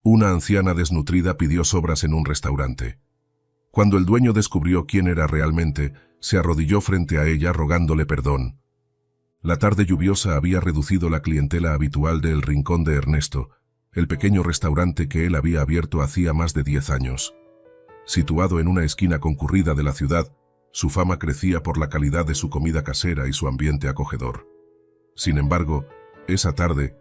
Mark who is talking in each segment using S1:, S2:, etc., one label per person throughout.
S1: Una anciana desnutrida pidió sobras en un restaurante. Cuando el dueño descubrió quién era realmente, se arrodilló frente a ella rogándole perdón. La tarde lluviosa había reducido la clientela habitual de El Rincón de Ernesto, el pequeño restaurante que él había abierto hacía más de 10 años. Situado en una esquina concurrida de la ciudad, su fama crecía por la calidad de su comida casera y su ambiente acogedor. Sin embargo, esa tarde,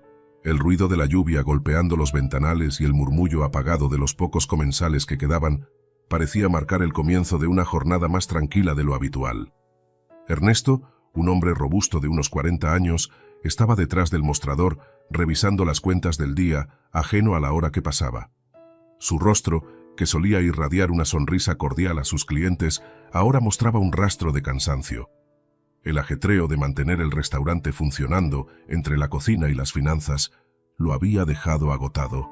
S1: el ruido de la lluvia golpeando los ventanales y el murmullo apagado de los pocos comensales que quedaban parecía marcar el comienzo de una jornada más tranquila de lo habitual. Ernesto, un hombre robusto de unos 40 años, estaba detrás del mostrador revisando las cuentas del día, ajeno a la hora que pasaba. Su rostro, que solía irradiar una sonrisa cordial a sus clientes, ahora mostraba un rastro de cansancio. El ajetreo de mantener el restaurante funcionando entre la cocina y las finanzas lo había dejado agotado.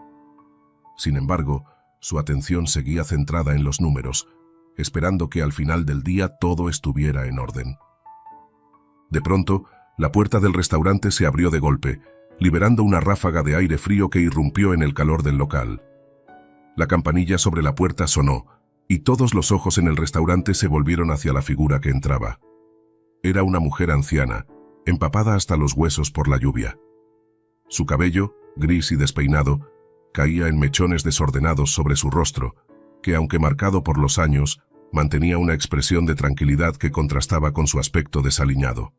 S1: Sin embargo, su atención seguía centrada en los números, esperando que al final del día todo estuviera en orden. De pronto, la puerta del restaurante se abrió de golpe, liberando una ráfaga de aire frío que irrumpió en el calor del local. La campanilla sobre la puerta sonó, y todos los ojos en el restaurante se volvieron hacia la figura que entraba. Era una mujer anciana, empapada hasta los huesos por la lluvia. Su cabello, gris y despeinado, caía en mechones desordenados sobre su rostro, que aunque marcado por los años, mantenía una expresión de tranquilidad que contrastaba con su aspecto desaliñado.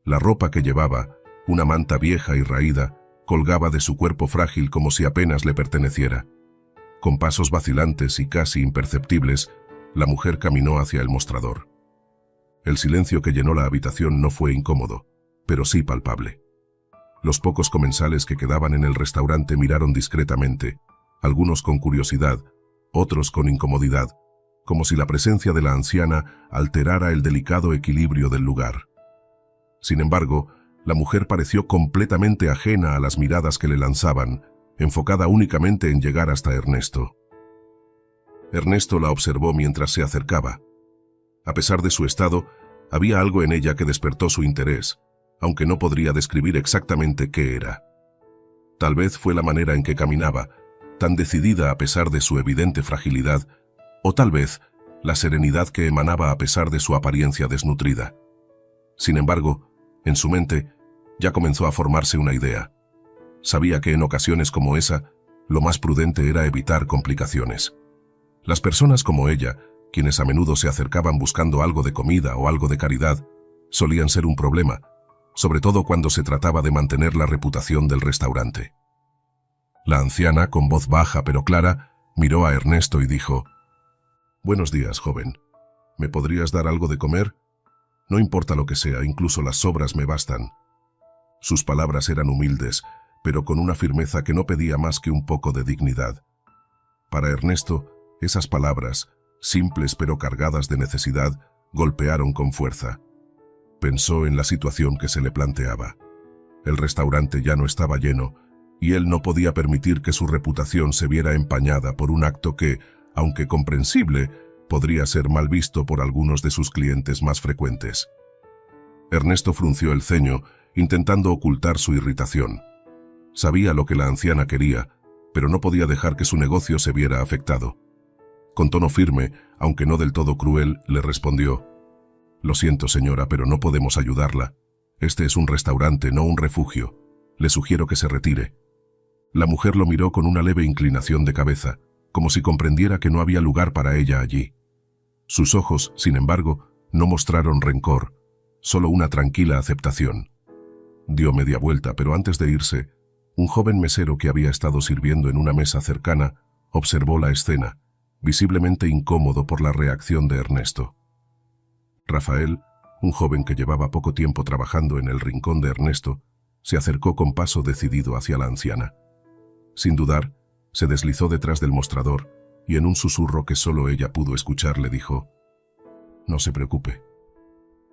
S1: La ropa que llevaba, una manta vieja y raída, colgaba de su cuerpo frágil como si apenas le perteneciera. Con pasos vacilantes y casi imperceptibles, la mujer caminó hacia el mostrador. El silencio que llenó la habitación no fue incómodo, pero sí palpable. Los pocos comensales que quedaban en el restaurante miraron discretamente, algunos con curiosidad, otros con incomodidad, como si la presencia de la anciana alterara el delicado equilibrio del lugar. Sin embargo, la mujer pareció completamente ajena a las miradas que le lanzaban, enfocada únicamente en llegar hasta Ernesto. Ernesto la observó mientras se acercaba. A pesar de su estado, había algo en ella que despertó su interés, aunque no podría describir exactamente qué era. Tal vez fue la manera en que caminaba, tan decidida a pesar de su evidente fragilidad, o tal vez la serenidad que emanaba a pesar de su apariencia desnutrida. Sin embargo, en su mente ya comenzó a formarse una idea. Sabía que en ocasiones como esa, lo más prudente era evitar complicaciones. Las personas como ella, quienes a menudo se acercaban buscando algo de comida o algo de caridad, solían ser un problema, sobre todo cuando se trataba de mantener la reputación del restaurante. La anciana, con voz baja pero clara, miró a Ernesto y dijo: «Buenos días, joven. ¿Me podrías dar algo de comer? No importa lo que sea, incluso las sobras me bastan». Sus palabras eran humildes, pero con una firmeza que no pedía más que un poco de dignidad. Para Ernesto, esas palabras, simples pero cargadas de necesidad, golpearon con fuerza. Pensó en la situación que se le planteaba. El restaurante ya no estaba lleno, y él no podía permitir que su reputación se viera empañada por un acto que, aunque comprensible, podría ser mal visto por algunos de sus clientes más frecuentes. Ernesto frunció el ceño, intentando ocultar su irritación. Sabía lo que la anciana quería, pero no podía dejar que su negocio se viera afectado. Con tono firme, aunque no del todo cruel, le respondió: «Lo siento, señora, pero no podemos ayudarla. Este es un restaurante, no un refugio. Le sugiero que se retire». La mujer lo miró con una leve inclinación de cabeza, como si comprendiera que no había lugar para ella allí. Sus ojos, sin embargo, no mostraron rencor, solo una tranquila aceptación. Dio media vuelta, pero antes de irse, un joven mesero que había estado sirviendo en una mesa cercana observó la escena, visiblemente incómodo por la reacción de Ernesto. Rafael, un joven que llevaba poco tiempo trabajando en El Rincón de Ernesto, se acercó con paso decidido hacia la anciana. Sin dudar, se deslizó detrás del mostrador y en un susurro que solo ella pudo escuchar le dijo: «No se preocupe.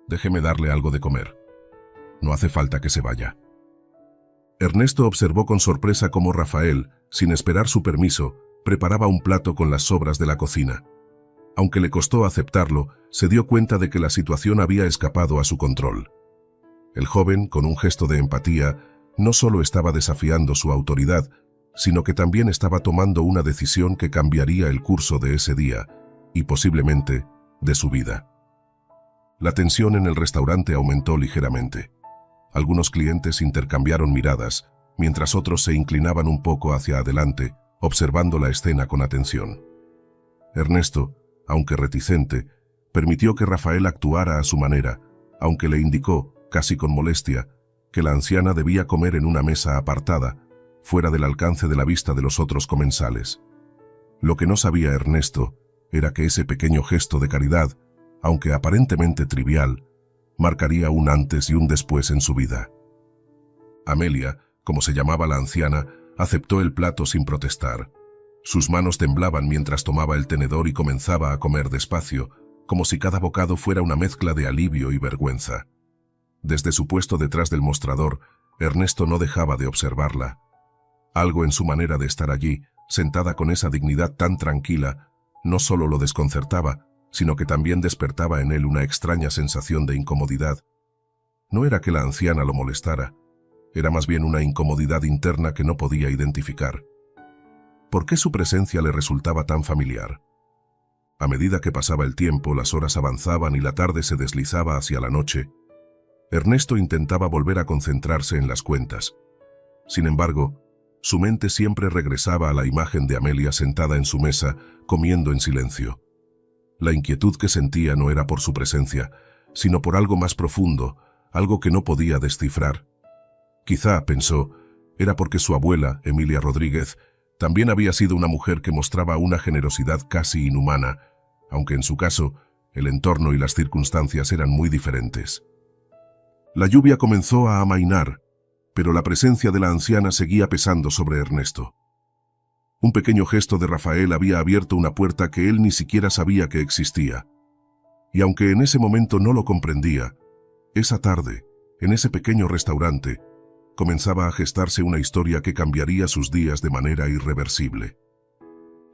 S1: Déjeme darle algo de comer. No hace falta que se vaya». Ernesto observó con sorpresa cómo Rafael, sin esperar su permiso, preparaba un plato con las sobras de la cocina. Aunque le costó aceptarlo, se dio cuenta de que la situación había escapado a su control. El joven, con un gesto de empatía, no solo estaba desafiando su autoridad, sino que también estaba tomando una decisión que cambiaría el curso de ese día y posiblemente de su vida. La tensión en el restaurante aumentó ligeramente. Algunos clientes intercambiaron miradas, mientras otros se inclinaban un poco hacia adelante, observando la escena con atención. Ernesto, aunque reticente, permitió que Rafael actuara a su manera, aunque le indicó, casi con molestia, que la anciana debía comer en una mesa apartada, fuera del alcance de la vista de los otros comensales. Lo que no sabía Ernesto era que ese pequeño gesto de caridad, aunque aparentemente trivial, marcaría un antes y un después en su vida. Amelia, como se llamaba la anciana, aceptó el plato sin protestar. Sus manos temblaban mientras tomaba el tenedor y comenzaba a comer despacio, como si cada bocado fuera una mezcla de alivio y vergüenza. Desde su puesto detrás del mostrador, Ernesto no dejaba de observarla. Algo en su manera de estar allí, sentada con esa dignidad tan tranquila, no solo lo desconcertaba, sino que también despertaba en él una extraña sensación de incomodidad. No era que la anciana lo molestara, era más bien una incomodidad interna que no podía identificar. ¿Por qué su presencia le resultaba tan familiar? A medida que pasaba el tiempo, las horas avanzaban y la tarde se deslizaba hacia la noche. Ernesto intentaba volver a concentrarse en las cuentas. Sin embargo, su mente siempre regresaba a la imagen de Amelia sentada en su mesa, comiendo en silencio. La inquietud que sentía no era por su presencia, sino por algo más profundo, algo que no podía descifrar. Quizá, pensó, era porque su abuela, Emilia Rodríguez, también había sido una mujer que mostraba una generosidad casi inhumana, aunque en su caso, el entorno y las circunstancias eran muy diferentes. La lluvia comenzó a amainar, pero la presencia de la anciana seguía pesando sobre Ernesto. Un pequeño gesto de Rafael había abierto una puerta que él ni siquiera sabía que existía. Y aunque en ese momento no lo comprendía, esa tarde, en ese pequeño restaurante, comenzaba a gestarse una historia que cambiaría sus días de manera irreversible.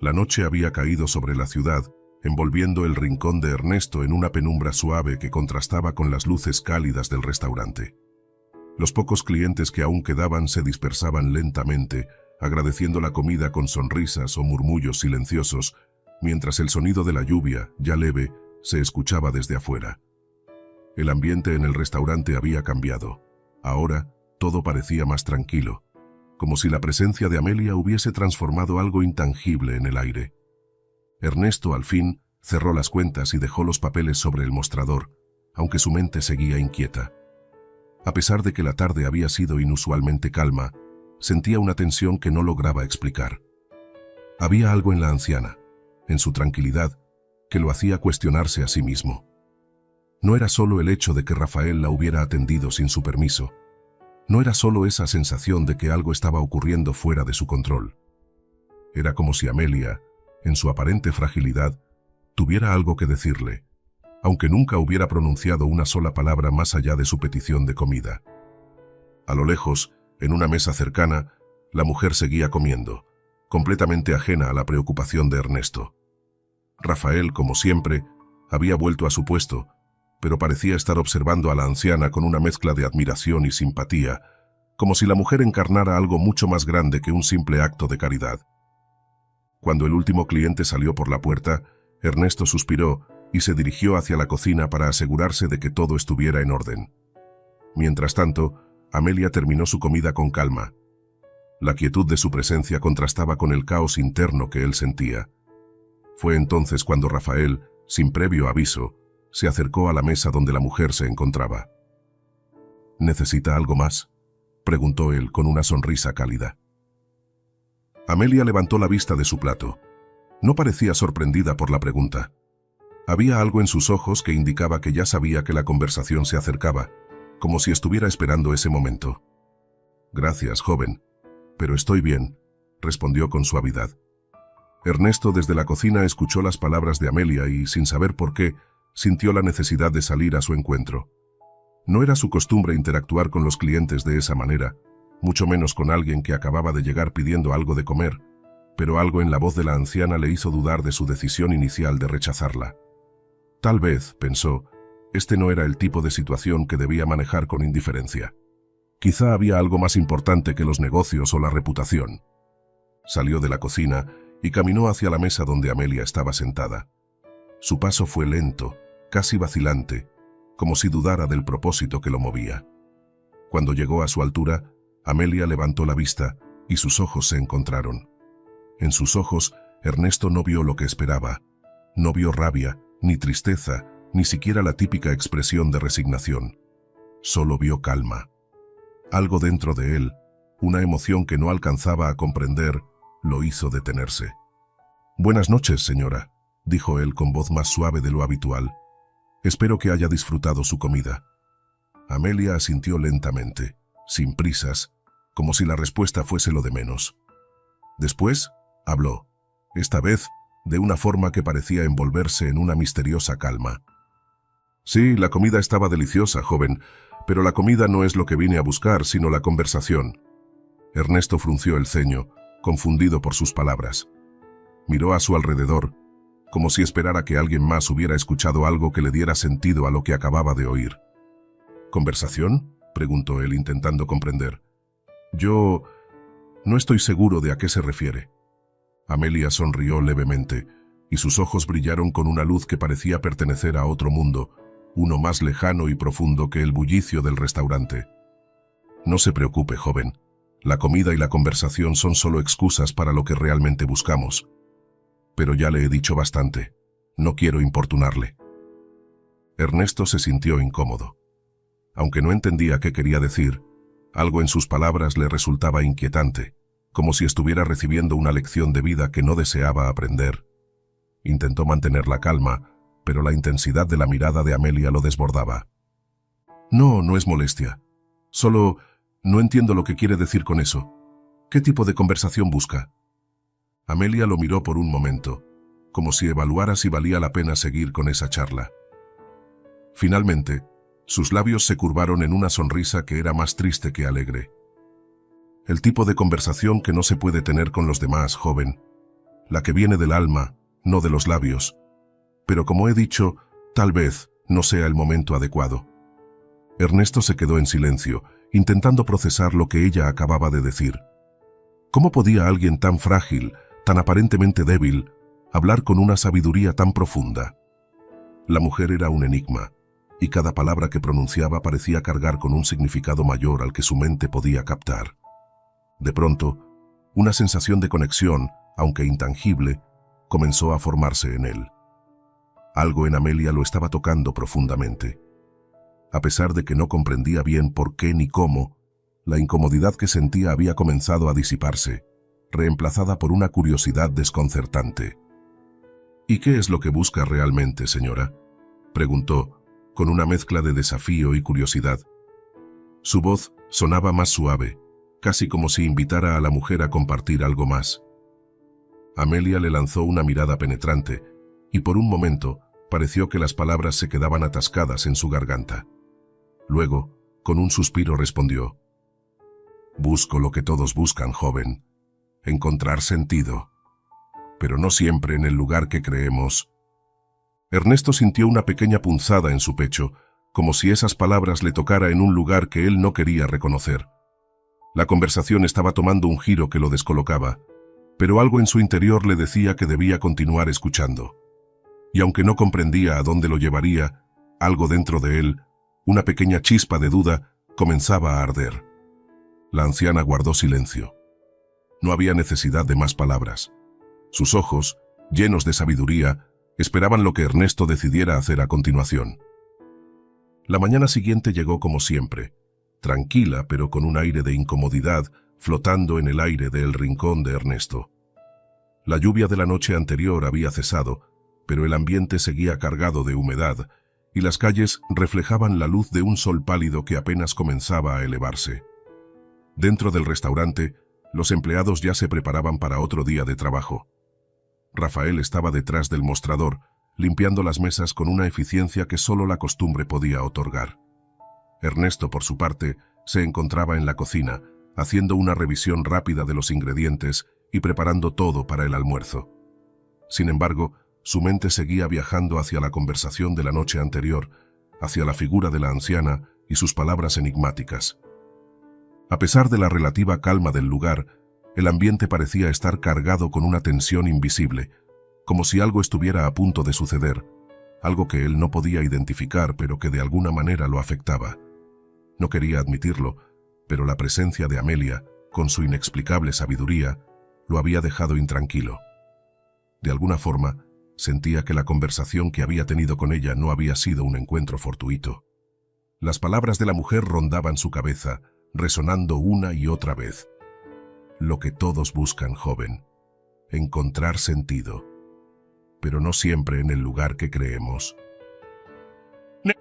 S1: La noche había caído sobre la ciudad, envolviendo el rincón de Ernesto en una penumbra suave que contrastaba con las luces cálidas del restaurante. Los pocos clientes que aún quedaban se dispersaban lentamente, agradeciendo la comida con sonrisas o murmullos silenciosos, mientras el sonido de la lluvia, ya leve, se escuchaba desde afuera. El ambiente en el restaurante había cambiado. Ahora, todo parecía más tranquilo, como si la presencia de Amelia hubiese transformado algo intangible en el aire. Ernesto, al fin, cerró las cuentas y dejó los papeles sobre el mostrador, aunque su mente seguía inquieta. A pesar de que la tarde había sido inusualmente calma, sentía una tensión que no lograba explicar. Había algo en la anciana, en su tranquilidad, que lo hacía cuestionarse a sí mismo. No era solo el hecho de que Rafael la hubiera atendido sin su permiso. No era solo esa sensación de que algo estaba ocurriendo fuera de su control. Era como si Amelia, en su aparente fragilidad, tuviera algo que decirle, aunque nunca hubiera pronunciado una sola palabra más allá de su petición de comida. A lo lejos, en una mesa cercana, la mujer seguía comiendo, completamente ajena a la preocupación de Ernesto. Rafael, como siempre, había vuelto a su puesto, pero parecía estar observando a la anciana con una mezcla de admiración y simpatía, como si la mujer encarnara algo mucho más grande que un simple acto de caridad. Cuando el último cliente salió por la puerta, Ernesto suspiró y se dirigió hacia la cocina para asegurarse de que todo estuviera en orden. Mientras tanto, Amelia terminó su comida con calma. La quietud de su presencia contrastaba con el caos interno que él sentía. Fue entonces cuando Rafael, sin previo aviso, se acercó a la mesa donde la mujer se encontraba. ¿Necesita algo más?, preguntó él con una sonrisa cálida. Amelia levantó la vista de su plato. No parecía sorprendida por la pregunta. Había algo en sus ojos que indicaba que ya sabía que la conversación se acercaba, como si estuviera esperando ese momento. «Gracias, joven, pero estoy bien», respondió con suavidad. Ernesto desde la cocina escuchó las palabras de Amelia y, sin saber por qué, sintió la necesidad de salir a su encuentro. No era su costumbre interactuar con los clientes de esa manera, mucho menos con alguien que acababa de llegar pidiendo algo de comer, pero algo en la voz de la anciana le hizo dudar de su decisión inicial de rechazarla. Tal vez, pensó, este no era el tipo de situación que debía manejar con indiferencia. Quizá había algo más importante que los negocios o la reputación. Salió de la cocina y caminó hacia la mesa donde Amelia estaba sentada. Su paso fue lento, casi vacilante, como si dudara del propósito que lo movía. Cuando llegó a su altura, Amelia levantó la vista y sus ojos se encontraron. En sus ojos, Ernesto no vio lo que esperaba. No vio rabia, ni tristeza, ni siquiera la típica expresión de resignación. Solo vio calma. Algo dentro de él, una emoción que no alcanzaba a comprender, lo hizo detenerse. «Buenas noches, señora», dijo él con voz más suave de lo habitual. «Espero que haya disfrutado su comida». Amelia asintió lentamente, sin prisas, como si la respuesta fuese lo de menos. Después, habló, esta vez de una forma que parecía envolverse en una misteriosa calma. «Sí, la comida estaba deliciosa, joven, pero la comida no es lo que vine a buscar, sino la conversación». Ernesto frunció el ceño, confundido por sus palabras. Miró a su alrededor, como si esperara que alguien más hubiera escuchado algo que le diera sentido a lo que acababa de oír. «¿Conversación?», preguntó él, intentando comprender. «Yo no estoy seguro de a qué se refiere». Amelia sonrió levemente, y sus ojos brillaron con una luz que parecía pertenecer a otro mundo, uno más lejano y profundo que el bullicio del restaurante. «No se preocupe, joven. La comida y la conversación son solo excusas para lo que realmente buscamos. Pero ya le he dicho bastante. No quiero importunarle». Ernesto se sintió incómodo. Aunque no entendía qué quería decir, algo en sus palabras le resultaba inquietante, como si estuviera recibiendo una lección de vida que no deseaba aprender. Intentó mantener la calma, pero la intensidad de la mirada de Amelia lo desbordaba. «No, no es molestia. Solo no entiendo lo que quiere decir con eso. ¿Qué tipo de conversación busca?» Amelia lo miró por un momento, como si evaluara si valía la pena seguir con esa charla. Finalmente, sus labios se curvaron en una sonrisa que era más triste que alegre. «El tipo de conversación que no se puede tener con los demás, joven. La que viene del alma, no de los labios. Pero como he dicho, tal vez no sea el momento adecuado». Ernesto se quedó en silencio, intentando procesar lo que ella acababa de decir. ¿Cómo podía alguien tan frágil, tan aparentemente débil, hablar con una sabiduría tan profunda? La mujer era un enigma, y cada palabra que pronunciaba parecía cargar con un significado mayor al que su mente podía captar. De pronto, una sensación de conexión, aunque intangible, comenzó a formarse en él. Algo en Amelia lo estaba tocando profundamente. A pesar de que no comprendía bien por qué ni cómo, la incomodidad que sentía había comenzado a disiparse, reemplazada por una curiosidad desconcertante. «¿Y qué es lo que busca realmente, señora?», preguntó, con una mezcla de desafío y curiosidad. Su voz sonaba más suave, casi como si invitara a la mujer a compartir algo más. Amelia le lanzó una mirada penetrante, y por un momento pareció que las palabras se quedaban atascadas en su garganta. Luego, con un suspiro respondió: «Busco lo que todos buscan, joven, encontrar sentido, pero no siempre en el lugar que creemos». Ernesto sintió una pequeña punzada en su pecho, como si esas palabras le tocara en un lugar que él no quería reconocer. La conversación estaba tomando un giro que lo descolocaba, pero algo en su interior le decía que debía continuar escuchando. Y aunque no comprendía a dónde lo llevaría, algo dentro de él, una pequeña chispa de duda, comenzaba a arder. La anciana guardó silencio. No había necesidad de más palabras. Sus ojos, llenos de sabiduría, esperaban lo que Ernesto decidiera hacer a continuación. La mañana siguiente llegó como siempre, tranquila pero con un aire de incomodidad flotando en el aire del rincón de Ernesto. La lluvia de la noche anterior había cesado, pero el ambiente seguía cargado de humedad y las calles reflejaban la luz de un sol pálido que apenas comenzaba a elevarse. Dentro del restaurante, los empleados ya se preparaban para otro día de trabajo. Rafael estaba detrás del mostrador, limpiando las mesas con una eficiencia que solo la costumbre podía otorgar. Ernesto, por su parte, se encontraba en la cocina, haciendo una revisión rápida de los ingredientes y preparando todo para el almuerzo. Sin embargo, su mente seguía viajando hacia la conversación de la noche anterior, hacia la figura de la anciana y sus palabras enigmáticas. A pesar de la relativa calma del lugar, El ambiente parecía estar cargado con una tensión invisible, como si algo estuviera a punto de suceder, algo que él no podía identificar pero que de alguna manera lo afectaba. No quería admitirlo, pero la presencia de Amelia, con su inexplicable sabiduría, lo había dejado intranquilo. De alguna forma, sentía que la conversación que había tenido con ella no había sido un encuentro fortuito. Las palabras de la mujer rondaban su cabeza, resonando una y otra vez. Lo que todos buscan, joven. Encontrar sentido. Pero no siempre en el lugar que creemos.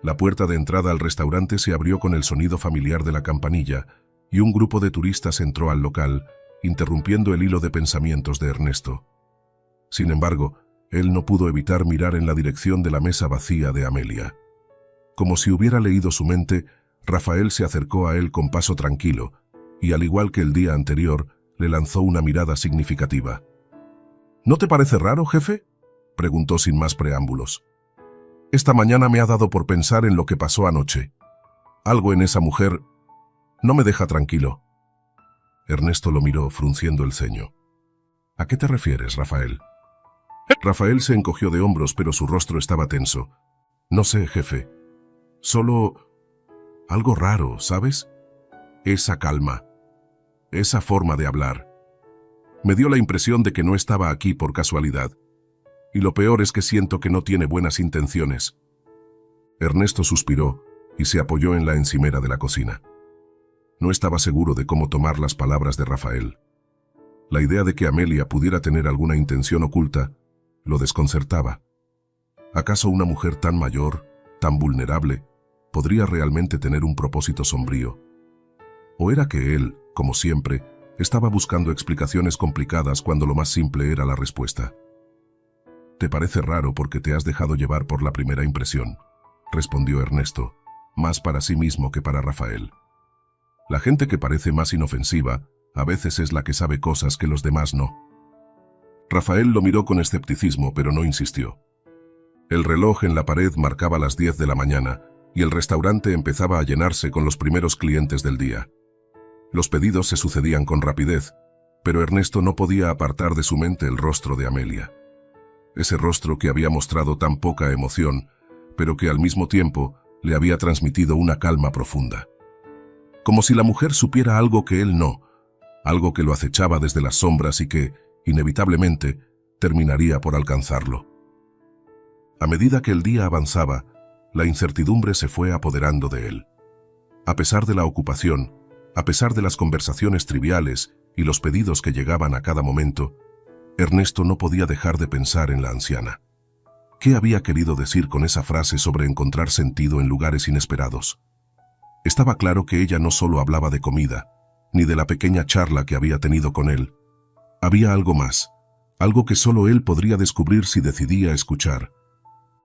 S1: La puerta de entrada al restaurante se abrió con el sonido familiar de la campanilla y un grupo de turistas entró al local, interrumpiendo el hilo de pensamientos de Ernesto. Sin embargo, él no pudo evitar mirar en la dirección de la mesa vacía de Amelia. Como si hubiera leído su mente, Rafael se acercó a él con paso tranquilo y, al igual que el día anterior, le lanzó una mirada significativa. ¿No te parece raro, jefe?, preguntó sin más preámbulos. Esta mañana me ha dado por pensar en lo que pasó anoche. Algo en esa mujer no me deja tranquilo. Ernesto lo miró, frunciendo el ceño. ¿A qué te refieres, Rafael? Rafael se encogió de hombros, pero su rostro estaba tenso. No sé, jefe. Solo algo raro, ¿sabes? Esa calma. Esa forma de hablar. Me dio la impresión de que no estaba aquí por casualidad. Y lo peor es que siento que no tiene buenas intenciones. Ernesto suspiró y se apoyó en la encimera de la cocina. No estaba seguro de cómo tomar las palabras de Rafael. La idea de que Amelia pudiera tener alguna intención oculta lo desconcertaba. ¿Acaso una mujer tan mayor, tan vulnerable, podría realmente tener un propósito sombrío? ¿O era que él, como siempre, estaba buscando explicaciones complicadas cuando lo más simple era la respuesta? «Te parece raro porque te has dejado llevar por la primera impresión», respondió Ernesto, más para sí mismo que para Rafael. La gente que parece más inofensiva a veces es la que sabe cosas que los demás no. Rafael lo miró con escepticismo, pero no insistió. El reloj en la pared marcaba las 10 de la mañana y el restaurante empezaba a llenarse con los primeros clientes del día. Los pedidos se sucedían con rapidez, pero Ernesto no podía apartar de su mente el rostro de Amelia. Ese rostro que había mostrado tan poca emoción, pero que al mismo tiempo le había transmitido una calma profunda. Como si la mujer supiera algo que él no, algo que lo acechaba desde las sombras y que, inevitablemente, terminaría por alcanzarlo. A medida que el día avanzaba, la incertidumbre se fue apoderando de él. A pesar de la ocupación, a pesar de las conversaciones triviales y los pedidos que llegaban a cada momento, Ernesto no podía dejar de pensar en la anciana. ¿Qué había querido decir con esa frase sobre encontrar sentido en lugares inesperados? Estaba claro que ella no solo hablaba de comida, ni de la pequeña charla que había tenido con él. Había algo más, algo que solo él podría descubrir si decidía escuchar.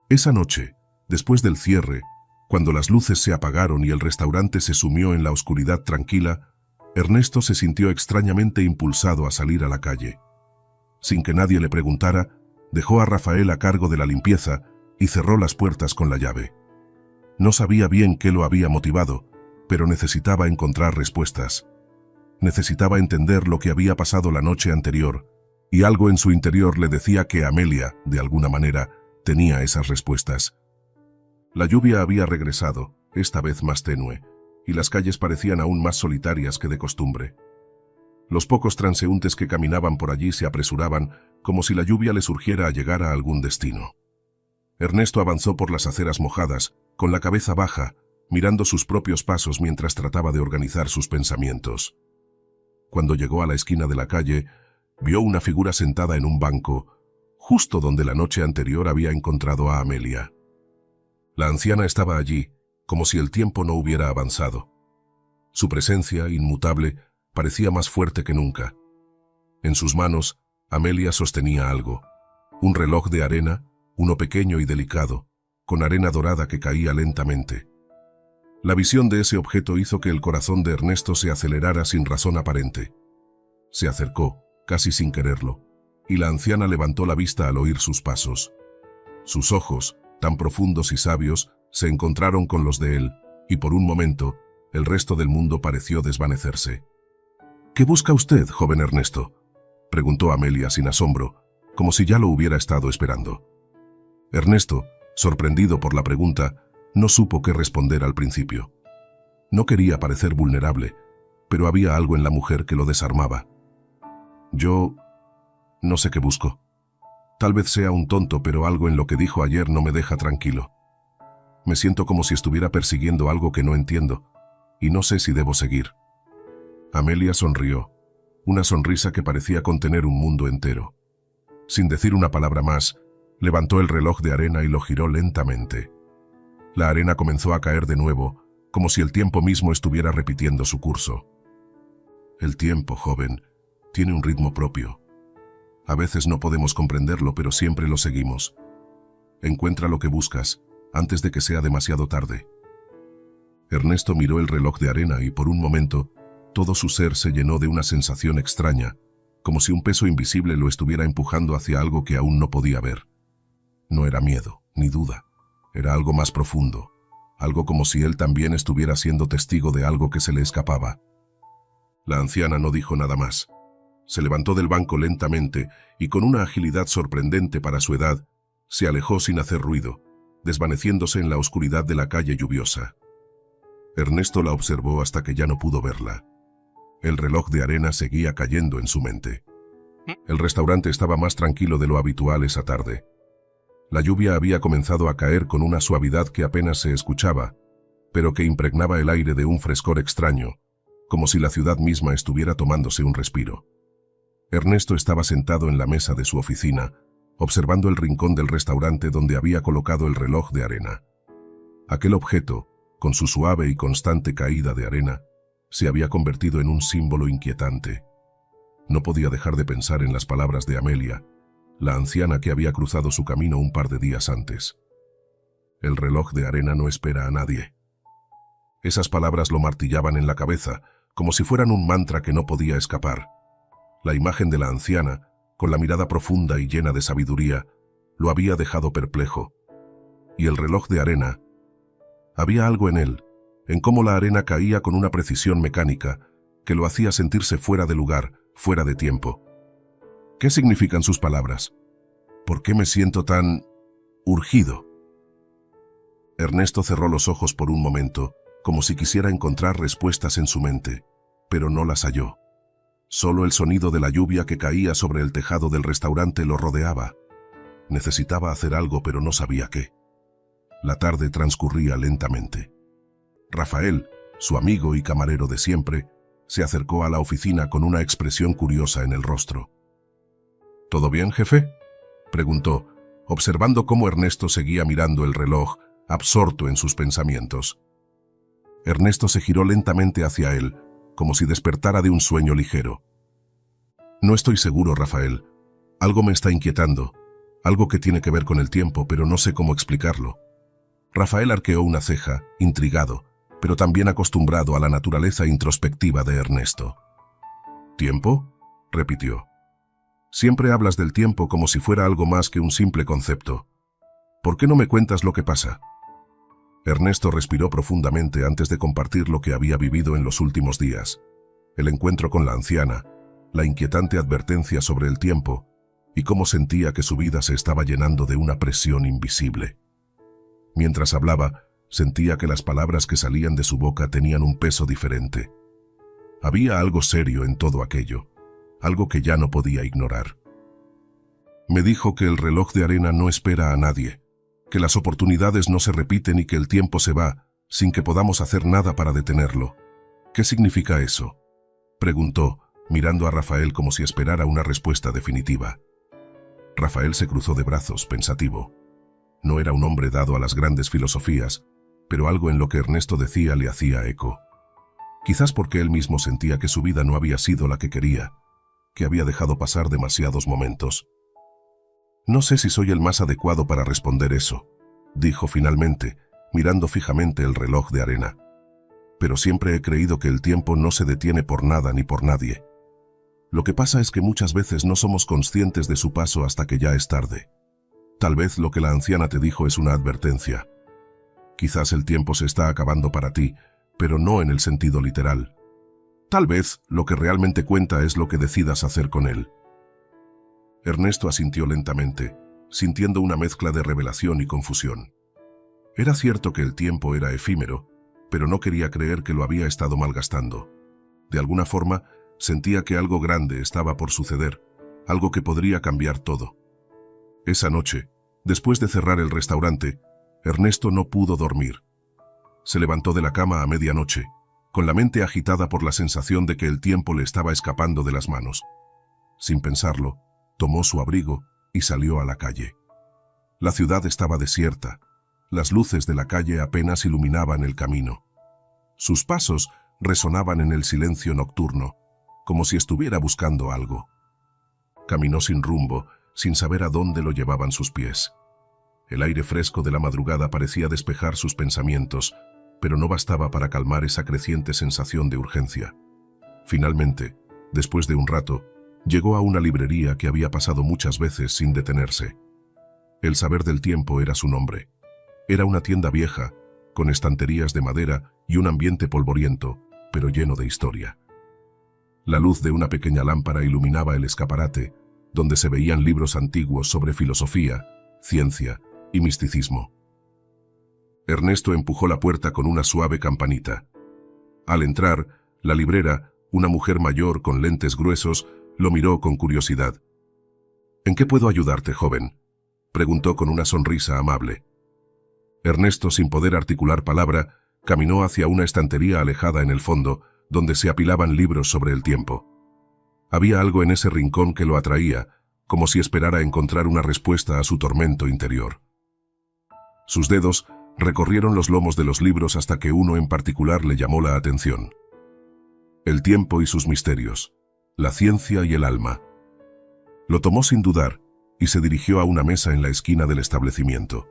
S1: Esa noche, después del cierre, cuando las luces se apagaron y el restaurante se sumió en la oscuridad tranquila, Ernesto se sintió extrañamente impulsado a salir a la calle. Sin que nadie le preguntara, dejó a Rafael a cargo de la limpieza y cerró las puertas con la llave. No sabía bien qué lo había motivado, pero necesitaba encontrar respuestas. Necesitaba entender lo que había pasado la noche anterior, y algo en su interior le decía que Amelia, de alguna manera, tenía esas respuestas. La lluvia había regresado, esta vez más tenue, y las calles parecían aún más solitarias que de costumbre. Los pocos transeúntes que caminaban por allí se apresuraban, como si la lluvia les urgiera a llegar a algún destino. Ernesto avanzó por las aceras mojadas, con la cabeza baja, mirando sus propios pasos mientras trataba de organizar sus pensamientos. Cuando llegó a la esquina de la calle, vio una figura sentada en un banco, justo donde la noche anterior había encontrado a Amelia. La anciana estaba allí, como si el tiempo no hubiera avanzado. Su presencia, inmutable, parecía más fuerte que nunca. En sus manos, Amelia sostenía algo, un reloj de arena, uno pequeño y delicado, con arena dorada que caía lentamente. La visión de ese objeto hizo que el corazón de Ernesto se acelerara sin razón aparente. Se acercó, casi sin quererlo, y la anciana levantó la vista al oír sus pasos. Sus ojos, tan profundos y sabios, se encontraron con los de él, y por un momento, el resto del mundo pareció desvanecerse. ¿Qué busca usted, joven Ernesto?, preguntó Amelia sin asombro, como si ya lo hubiera estado esperando. Ernesto, sorprendido por la pregunta, no supo qué responder al principio. No quería parecer vulnerable, pero había algo en la mujer que lo desarmaba. Yo no sé qué busco. Tal vez sea un tonto, pero algo en lo que dijo ayer no me deja tranquilo. Me siento como si estuviera persiguiendo algo que no entiendo, y no sé si debo seguir. Amelia sonrió, una sonrisa que parecía contener un mundo entero. Sin decir una palabra más, levantó el reloj de arena y lo giró lentamente. La arena comenzó a caer de nuevo, como si el tiempo mismo estuviera repitiendo su curso. El tiempo, joven, tiene un ritmo propio. A veces no podemos comprenderlo, pero siempre lo seguimos. Encuentra lo que buscas, antes de que sea demasiado tarde. Ernesto miró el reloj de arena y por un momento, todo su ser se llenó de una sensación extraña, como si un peso invisible lo estuviera empujando hacia algo que aún no podía ver. No era miedo, ni duda. Era algo más profundo, algo como si él también estuviera siendo testigo de algo que se le escapaba. La anciana no dijo nada más. Se levantó del banco lentamente y con una agilidad sorprendente para su edad, se alejó sin hacer ruido, desvaneciéndose en la oscuridad de la calle lluviosa. Ernesto la observó hasta que ya no pudo verla. El reloj de arena seguía cayendo en su mente. El restaurante estaba más tranquilo de lo habitual esa tarde. La lluvia había comenzado a caer con una suavidad que apenas se escuchaba, pero que impregnaba el aire de un frescor extraño, como si la ciudad misma estuviera tomándose un respiro. Ernesto estaba sentado en la mesa de su oficina, observando el rincón del restaurante donde había colocado el reloj de arena. Aquel objeto, con su suave y constante caída de arena, se había convertido en un símbolo inquietante. No podía dejar de pensar en las palabras de Amelia, la anciana que había cruzado su camino un par de días antes. El reloj de arena no espera a nadie. Esas palabras lo martillaban en la cabeza, como si fueran un mantra que no podía escapar. La imagen de la anciana, con la mirada profunda y llena de sabiduría, lo había dejado perplejo. Y el reloj de arena, había algo en él, en cómo la arena caía con una precisión mecánica, que lo hacía sentirse fuera de lugar, fuera de tiempo. ¿Qué significan sus palabras? ¿Por qué me siento tan urgido? Ernesto cerró los ojos por un momento, como si quisiera encontrar respuestas en su mente, pero no las halló. Solo el sonido de la lluvia que caía sobre el tejado del restaurante lo rodeaba. Necesitaba hacer algo, pero no sabía qué. La tarde transcurría lentamente. Rafael, su amigo y camarero de siempre, se acercó a la oficina con una expresión curiosa en el rostro. ¿Todo bien, jefe?, preguntó, observando cómo Ernesto seguía mirando el reloj, absorto en sus pensamientos. Ernesto se giró lentamente hacia él, como si despertara de un sueño ligero. No estoy seguro, Rafael. Algo me está inquietando, algo que tiene que ver con el tiempo, pero no sé cómo explicarlo. Rafael arqueó una ceja, intrigado, pero también acostumbrado a la naturaleza introspectiva de Ernesto. ¿Tiempo?, repitió. Siempre hablas del tiempo como si fuera algo más que un simple concepto. ¿Por qué no me cuentas lo que pasa? Ernesto respiró profundamente antes de compartir lo que había vivido en los últimos días. El encuentro con la anciana, la inquietante advertencia sobre el tiempo, y cómo sentía que su vida se estaba llenando de una presión invisible. Mientras hablaba, sentía que las palabras que salían de su boca tenían un peso diferente. Había algo serio en todo aquello, algo que ya no podía ignorar. Me dijo que el reloj de arena no espera a nadie, que las oportunidades no se repiten y que el tiempo se va sin que podamos hacer nada para detenerlo. ¿Qué significa eso?, preguntó, mirando a Rafael como si esperara una respuesta definitiva. Rafael se cruzó de brazos, pensativo. No era un hombre dado a las grandes filosofías, pero algo en lo que Ernesto decía le hacía eco. Quizás porque él mismo sentía que su vida no había sido la que quería, que había dejado pasar demasiados momentos. No sé si soy el más adecuado para responder eso, dijo finalmente, mirando fijamente el reloj de arena. Pero siempre he creído que el tiempo no se detiene por nada ni por nadie. Lo que pasa es que muchas veces no somos conscientes de su paso hasta que ya es tarde. Tal vez lo que la anciana te dijo es una advertencia. Quizás el tiempo se está acabando para ti, pero no en el sentido literal. Tal vez lo que realmente cuenta es lo que decidas hacer con él. Ernesto asintió lentamente, sintiendo una mezcla de revelación y confusión. Era cierto que el tiempo era efímero, pero no quería creer que lo había estado malgastando. De alguna forma, sentía que algo grande estaba por suceder, algo que podría cambiar todo. Esa noche, después de cerrar el restaurante, Ernesto no pudo dormir. Se levantó de la cama a medianoche, con la mente agitada por la sensación de que el tiempo le estaba escapando de las manos. Sin pensarlo, tomó su abrigo y salió a la calle. La ciudad estaba desierta. Las luces de la calle apenas iluminaban el camino. Sus pasos resonaban en el silencio nocturno, como si estuviera buscando algo. Caminó sin rumbo, sin saber a dónde lo llevaban sus pies. El aire fresco de la madrugada parecía despejar sus pensamientos, pero no bastaba para calmar esa creciente sensación de urgencia. Finalmente, después de un rato, llegó a una librería que había pasado muchas veces sin detenerse. El saber del tiempo era su nombre. Era una tienda vieja, con estanterías de madera y un ambiente polvoriento, pero lleno de historia. La luz de una pequeña lámpara iluminaba el escaparate, donde se veían libros antiguos sobre filosofía, ciencia y misticismo. Ernesto empujó la puerta con una suave campanita. Al entrar, la librera, una mujer mayor con lentes gruesos, lo miró con curiosidad. «¿En qué puedo ayudarte, joven?», preguntó con una sonrisa amable. Ernesto, sin poder articular palabra, caminó hacia una estantería alejada en el fondo, donde se apilaban libros sobre el tiempo. Había algo en ese rincón que lo atraía, como si esperara encontrar una respuesta a su tormento interior. Sus dedos recorrieron los lomos de los libros hasta que uno en particular le llamó la atención. El tiempo y sus misterios, la ciencia y el alma. Lo tomó sin dudar y se dirigió a una mesa en la esquina del establecimiento.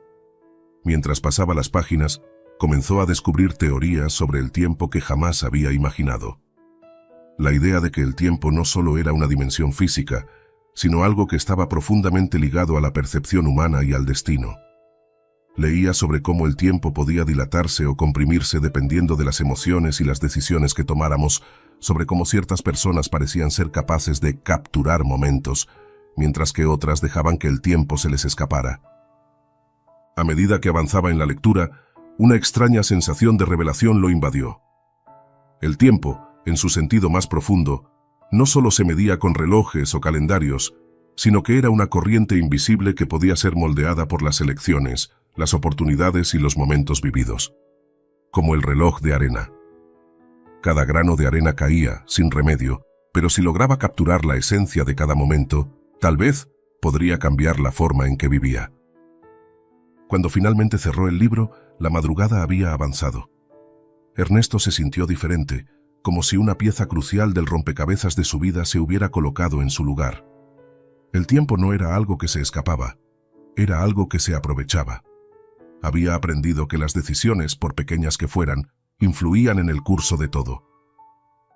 S1: Mientras pasaba las páginas, comenzó a descubrir teorías sobre el tiempo que jamás había imaginado. La idea de que el tiempo no solo era una dimensión física, sino algo que estaba profundamente ligado a la percepción humana y al destino. Leía sobre cómo el tiempo podía dilatarse o comprimirse dependiendo de las emociones y las decisiones que tomáramos, sobre cómo ciertas personas parecían ser capaces de capturar momentos, mientras que otras dejaban que el tiempo se les escapara. A medida que avanzaba en la lectura, una extraña sensación de revelación lo invadió. El tiempo, en su sentido más profundo, no solo se medía con relojes o calendarios, sino que era una corriente invisible que podía ser moldeada por las elecciones, las oportunidades y los momentos vividos. Como el reloj de arena. Cada grano de arena caía, sin remedio, pero si lograba capturar la esencia de cada momento, tal vez podría cambiar la forma en que vivía. Cuando finalmente cerró el libro, la madrugada había avanzado. Ernesto se sintió diferente, como si una pieza crucial del rompecabezas de su vida se hubiera colocado en su lugar. El tiempo no era algo que se escapaba, era algo que se aprovechaba. Había aprendido que las decisiones, por pequeñas que fueran, influían en el curso de todo.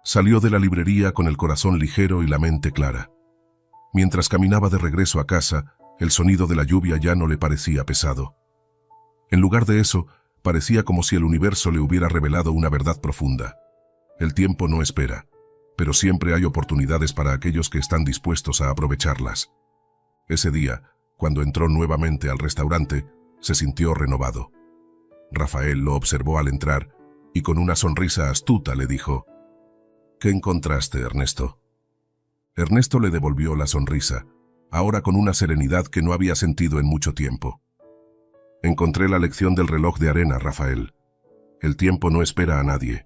S1: Salió de la librería con el corazón ligero y la mente clara. Mientras caminaba de regreso a casa, el sonido de la lluvia ya no le parecía pesado. En lugar de eso, parecía como si el universo le hubiera revelado una verdad profunda. El tiempo no espera, pero siempre hay oportunidades para aquellos que están dispuestos a aprovecharlas. Ese día, cuando entró nuevamente al restaurante, se sintió renovado. Rafael lo observó al entrar y con una sonrisa astuta le dijo: «¿Qué encontraste, Ernesto?». Ernesto le devolvió la sonrisa, ahora con una serenidad que no había sentido en mucho tiempo. «Encontré la lección del reloj de arena, Rafael. El tiempo no espera a nadie,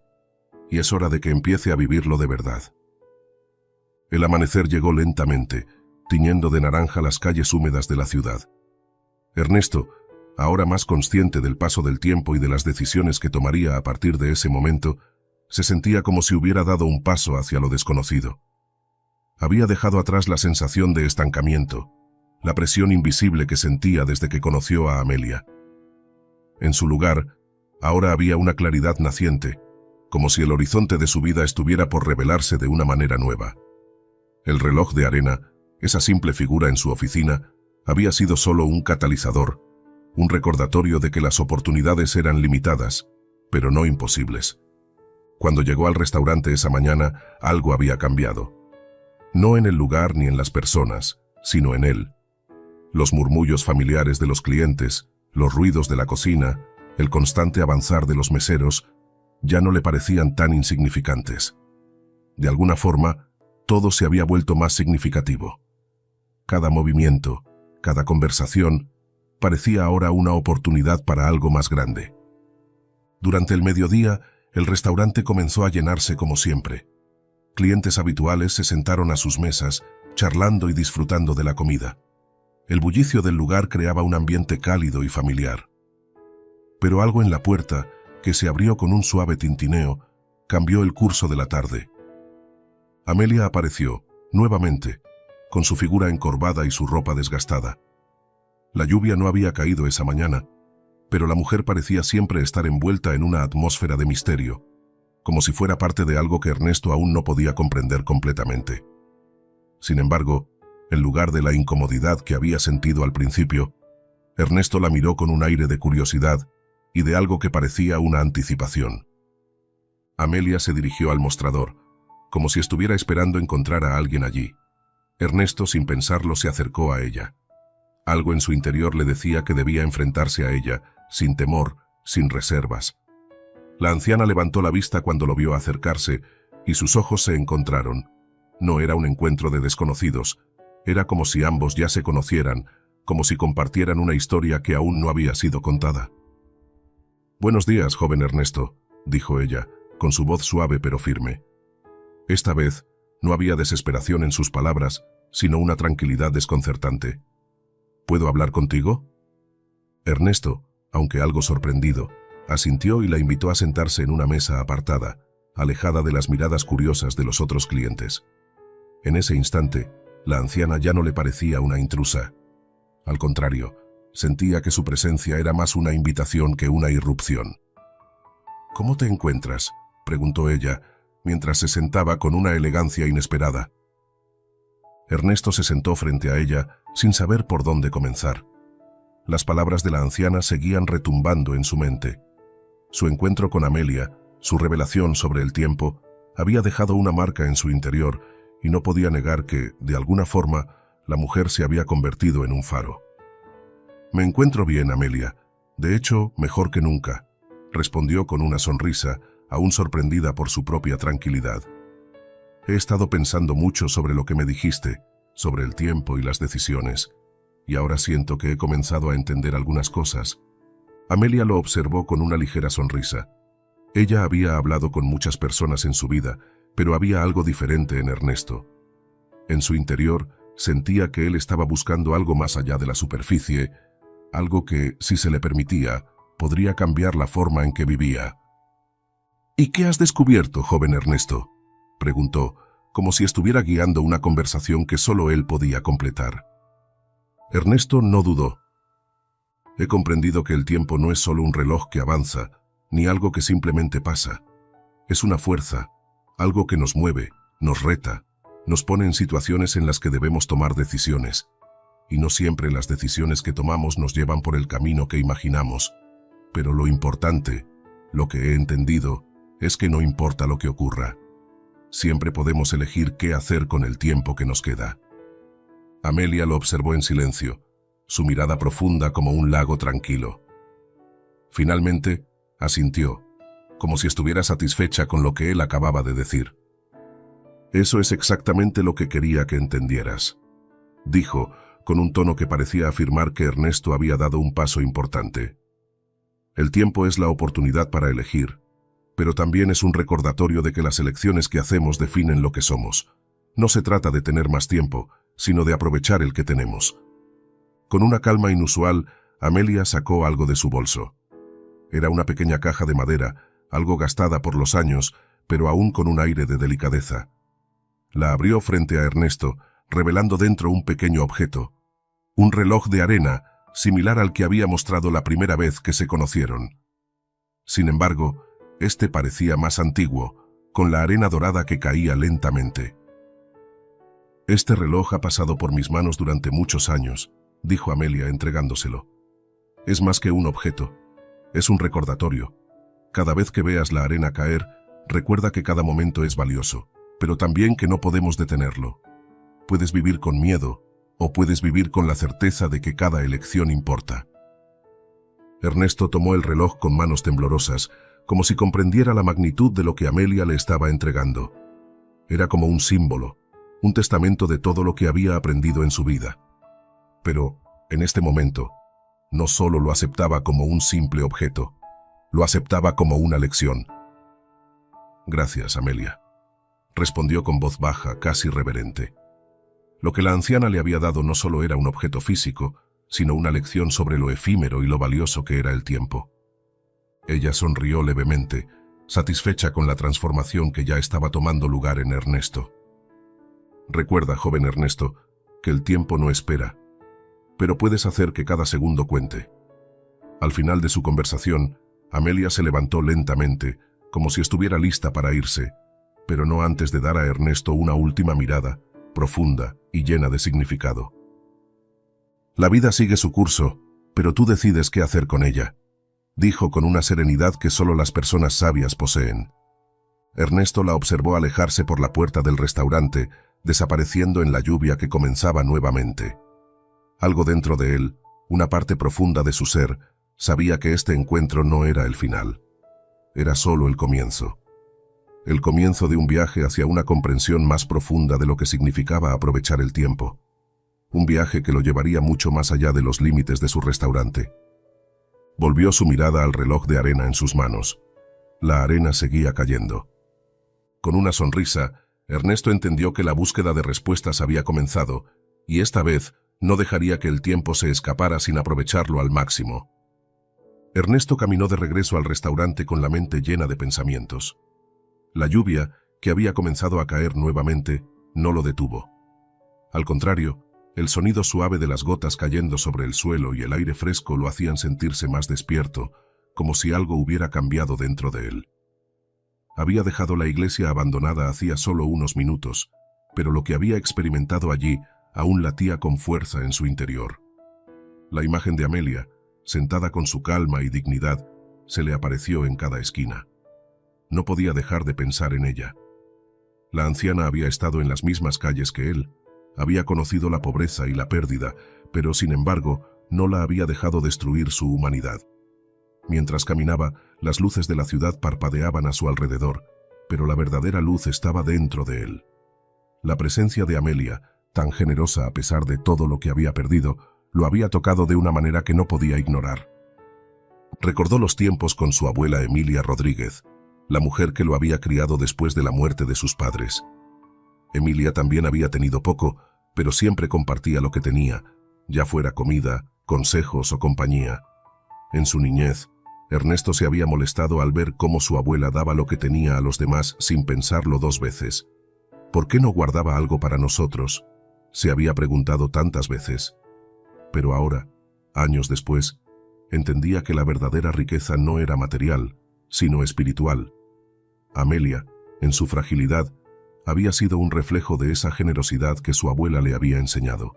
S1: y es hora de que empiece a vivirlo de verdad». El amanecer llegó lentamente, tiñendo de naranja las calles húmedas de la ciudad. Ernesto, ahora más consciente del paso del tiempo y de las decisiones que tomaría a partir de ese momento, se sentía como si hubiera dado un paso hacia lo desconocido. Había dejado atrás la sensación de estancamiento, la presión invisible que sentía desde que conoció a Amelia. En su lugar, ahora había una claridad naciente, como si el horizonte de su vida estuviera por revelarse de una manera nueva. El reloj de arena, esa simple figura en su oficina, había sido solo un catalizador, un recordatorio de que las oportunidades eran limitadas, pero no imposibles. Cuando llegó al restaurante esa mañana, algo había cambiado. No en el lugar ni en las personas, sino en él. Los murmullos familiares de los clientes, los ruidos de la cocina, el constante avanzar de los meseros, ya no le parecían tan insignificantes. De alguna forma, todo se había vuelto más significativo. Cada movimiento, cada conversación, parecía ahora una oportunidad para algo más grande. Durante el mediodía, el restaurante comenzó a llenarse como siempre. Clientes habituales se sentaron a sus mesas, charlando y disfrutando de la comida. El bullicio del lugar creaba un ambiente cálido y familiar. Pero algo en la puerta, que se abrió con un suave tintineo, cambió el curso de la tarde. Amelia apareció, nuevamente, con su figura encorvada y su ropa desgastada. La lluvia no había caído esa mañana, pero la mujer parecía siempre estar envuelta en una atmósfera de misterio, como si fuera parte de algo que Ernesto aún no podía comprender completamente. Sin embargo, en lugar de la incomodidad que había sentido al principio, Ernesto la miró con un aire de curiosidad y de algo que parecía una anticipación. Amelia se dirigió al mostrador, como si estuviera esperando encontrar a alguien allí. Ernesto, sin pensarlo, se acercó a ella. Algo en su interior le decía que debía enfrentarse a ella, sin temor, sin reservas. La anciana levantó la vista cuando lo vio acercarse, y sus ojos se encontraron. No era un encuentro de desconocidos, era como si ambos ya se conocieran, como si compartieran una historia que aún no había sido contada. «Buenos días, joven Ernesto», dijo ella, con su voz suave pero firme. Esta vez, no había desesperación en sus palabras, sino una tranquilidad desconcertante. «¿Puedo hablar contigo?» Ernesto, aunque algo sorprendido, asintió y la invitó a sentarse en una mesa apartada, alejada de las miradas curiosas de los otros clientes. En ese instante, la anciana ya no le parecía una intrusa. Al contrario, sentía que su presencia era más una invitación que una irrupción. «¿Cómo te encuentras?», preguntó ella, mientras se sentaba con una elegancia inesperada. Ernesto se sentó frente a ella, sin saber por dónde comenzar. Las palabras de la anciana seguían retumbando en su mente. Su encuentro con Amelia, su revelación sobre el tiempo, había dejado una marca en su interior y no podía negar que, de alguna forma, la mujer se había convertido en un faro. «Me encuentro bien, Amelia. De hecho, mejor que nunca», respondió con una sonrisa, aún sorprendida por su propia tranquilidad. «He estado pensando mucho sobre lo que me dijiste, sobre el tiempo y las decisiones, y ahora siento que he comenzado a entender algunas cosas». Amelia lo observó con una ligera sonrisa. Ella había hablado con muchas personas en su vida, pero había algo diferente en Ernesto. En su interior, sentía que él estaba buscando algo más allá de la superficie, algo que, si se le permitía, podría cambiar la forma en que vivía. «¿Y qué has descubierto, joven Ernesto?», preguntó, como si estuviera guiando una conversación que solo él podía completar. Ernesto no dudó. «He comprendido que el tiempo no es solo un reloj que avanza, ni algo que simplemente pasa. Es una fuerza, algo que nos mueve, nos reta, nos pone en situaciones en las que debemos tomar decisiones. Y no siempre las decisiones que tomamos nos llevan por el camino que imaginamos. Pero lo importante, lo que he entendido, es que no importa lo que ocurra. Siempre podemos elegir qué hacer con el tiempo que nos queda». Amelia lo observó en silencio, su mirada profunda como un lago tranquilo. Finalmente, asintió, como si estuviera satisfecha con lo que él acababa de decir. «Eso es exactamente lo que quería que entendieras», dijo, con un tono que parecía afirmar que Ernesto había dado un paso importante. «El tiempo es la oportunidad para elegir, pero también es un recordatorio de que las elecciones que hacemos definen lo que somos. No se trata de tener más tiempo, sino de aprovechar el que tenemos». Con una calma inusual, Amelia sacó algo de su bolso. Era una pequeña caja de madera, algo gastada por los años, pero aún con un aire de delicadeza. La abrió frente a Ernesto, revelando dentro un pequeño objeto. Un reloj de arena, similar al que había mostrado la primera vez que se conocieron. Sin embargo, este parecía más antiguo, con la arena dorada que caía lentamente. «Este reloj ha pasado por mis manos durante muchos años», dijo Amelia entregándoselo. «Es más que un objeto, es un recordatorio. Cada vez que veas la arena caer, Recuerda que cada momento es valioso, pero también que no podemos detenerlo. Puedes vivir con miedo, o puedes vivir con la certeza de que cada elección importa. Ernesto tomó el reloj con manos temblorosas, como si comprendiera la magnitud de lo que Amelia le estaba entregando. Era como un símbolo, un testamento de todo lo que había aprendido en su vida. Pero, en este momento, no solo lo aceptaba como un simple objeto, lo aceptaba como una lección. «Gracias, Amelia», respondió con voz baja, casi reverente. Lo que la anciana le había dado no solo era un objeto físico, sino una lección sobre lo efímero y lo valioso que era el tiempo. Ella sonrió levemente, satisfecha con la transformación que ya estaba tomando lugar en Ernesto. «Recuerda, joven Ernesto, que el tiempo no espera, pero puedes hacer que cada segundo cuente». Al final de su conversación, Amelia se levantó lentamente, como si estuviera lista para irse, pero no antes de dar a Ernesto una última mirada, profunda y llena de significado. «La vida sigue su curso, pero tú decides qué hacer con ella», dijo con una serenidad que solo las personas sabias poseen. Ernesto la observó alejarse por la puerta del restaurante, desapareciendo en la lluvia que comenzaba nuevamente. Algo dentro de él, una parte profunda de su ser, sabía que este encuentro no era el final. Era solo el comienzo. El comienzo de un viaje hacia una comprensión más profunda de lo que significaba aprovechar el tiempo. Un viaje que lo llevaría mucho más allá de los límites de su restaurante. Volvió su mirada al reloj de arena en sus manos. La arena seguía cayendo. Con una sonrisa, Ernesto entendió que la búsqueda de respuestas había comenzado, y esta vez no dejaría que el tiempo se escapara sin aprovecharlo al máximo. Ernesto caminó de regreso al restaurante con la mente llena de pensamientos. La lluvia, que había comenzado a caer nuevamente, no lo detuvo. Al contrario, el sonido suave de las gotas cayendo sobre el suelo y el aire fresco lo hacían sentirse más despierto, como si algo hubiera cambiado dentro de él. Había dejado la iglesia abandonada hacía solo unos minutos, pero lo que había experimentado allí aún latía con fuerza en su interior. La imagen de Amelia, sentada con su calma y dignidad, se le apareció en cada esquina. No podía dejar de pensar en ella. La anciana había estado en las mismas calles que él, había conocido la pobreza y la pérdida, pero sin embargo no la había dejado destruir su humanidad. Mientras caminaba, las luces de la ciudad parpadeaban a su alrededor, pero la verdadera luz estaba dentro de él. La presencia de Amelia, tan generosa a pesar de todo lo que había perdido, lo había tocado de una manera que no podía ignorar. Recordó los tiempos con su abuela Emilia Rodríguez, la mujer que lo había criado después de la muerte de sus padres. Emilia también había tenido poco, pero siempre compartía lo que tenía, ya fuera comida, consejos o compañía. En su niñez, Ernesto se había molestado al ver cómo su abuela daba lo que tenía a los demás sin pensarlo dos veces. ¿Por qué no guardaba algo para nosotros?, se había preguntado tantas veces. Pero ahora, años después, entendía que la verdadera riqueza no era material, sino espiritual. Amelia, en su fragilidad, había sido un reflejo de esa generosidad que su abuela le había enseñado.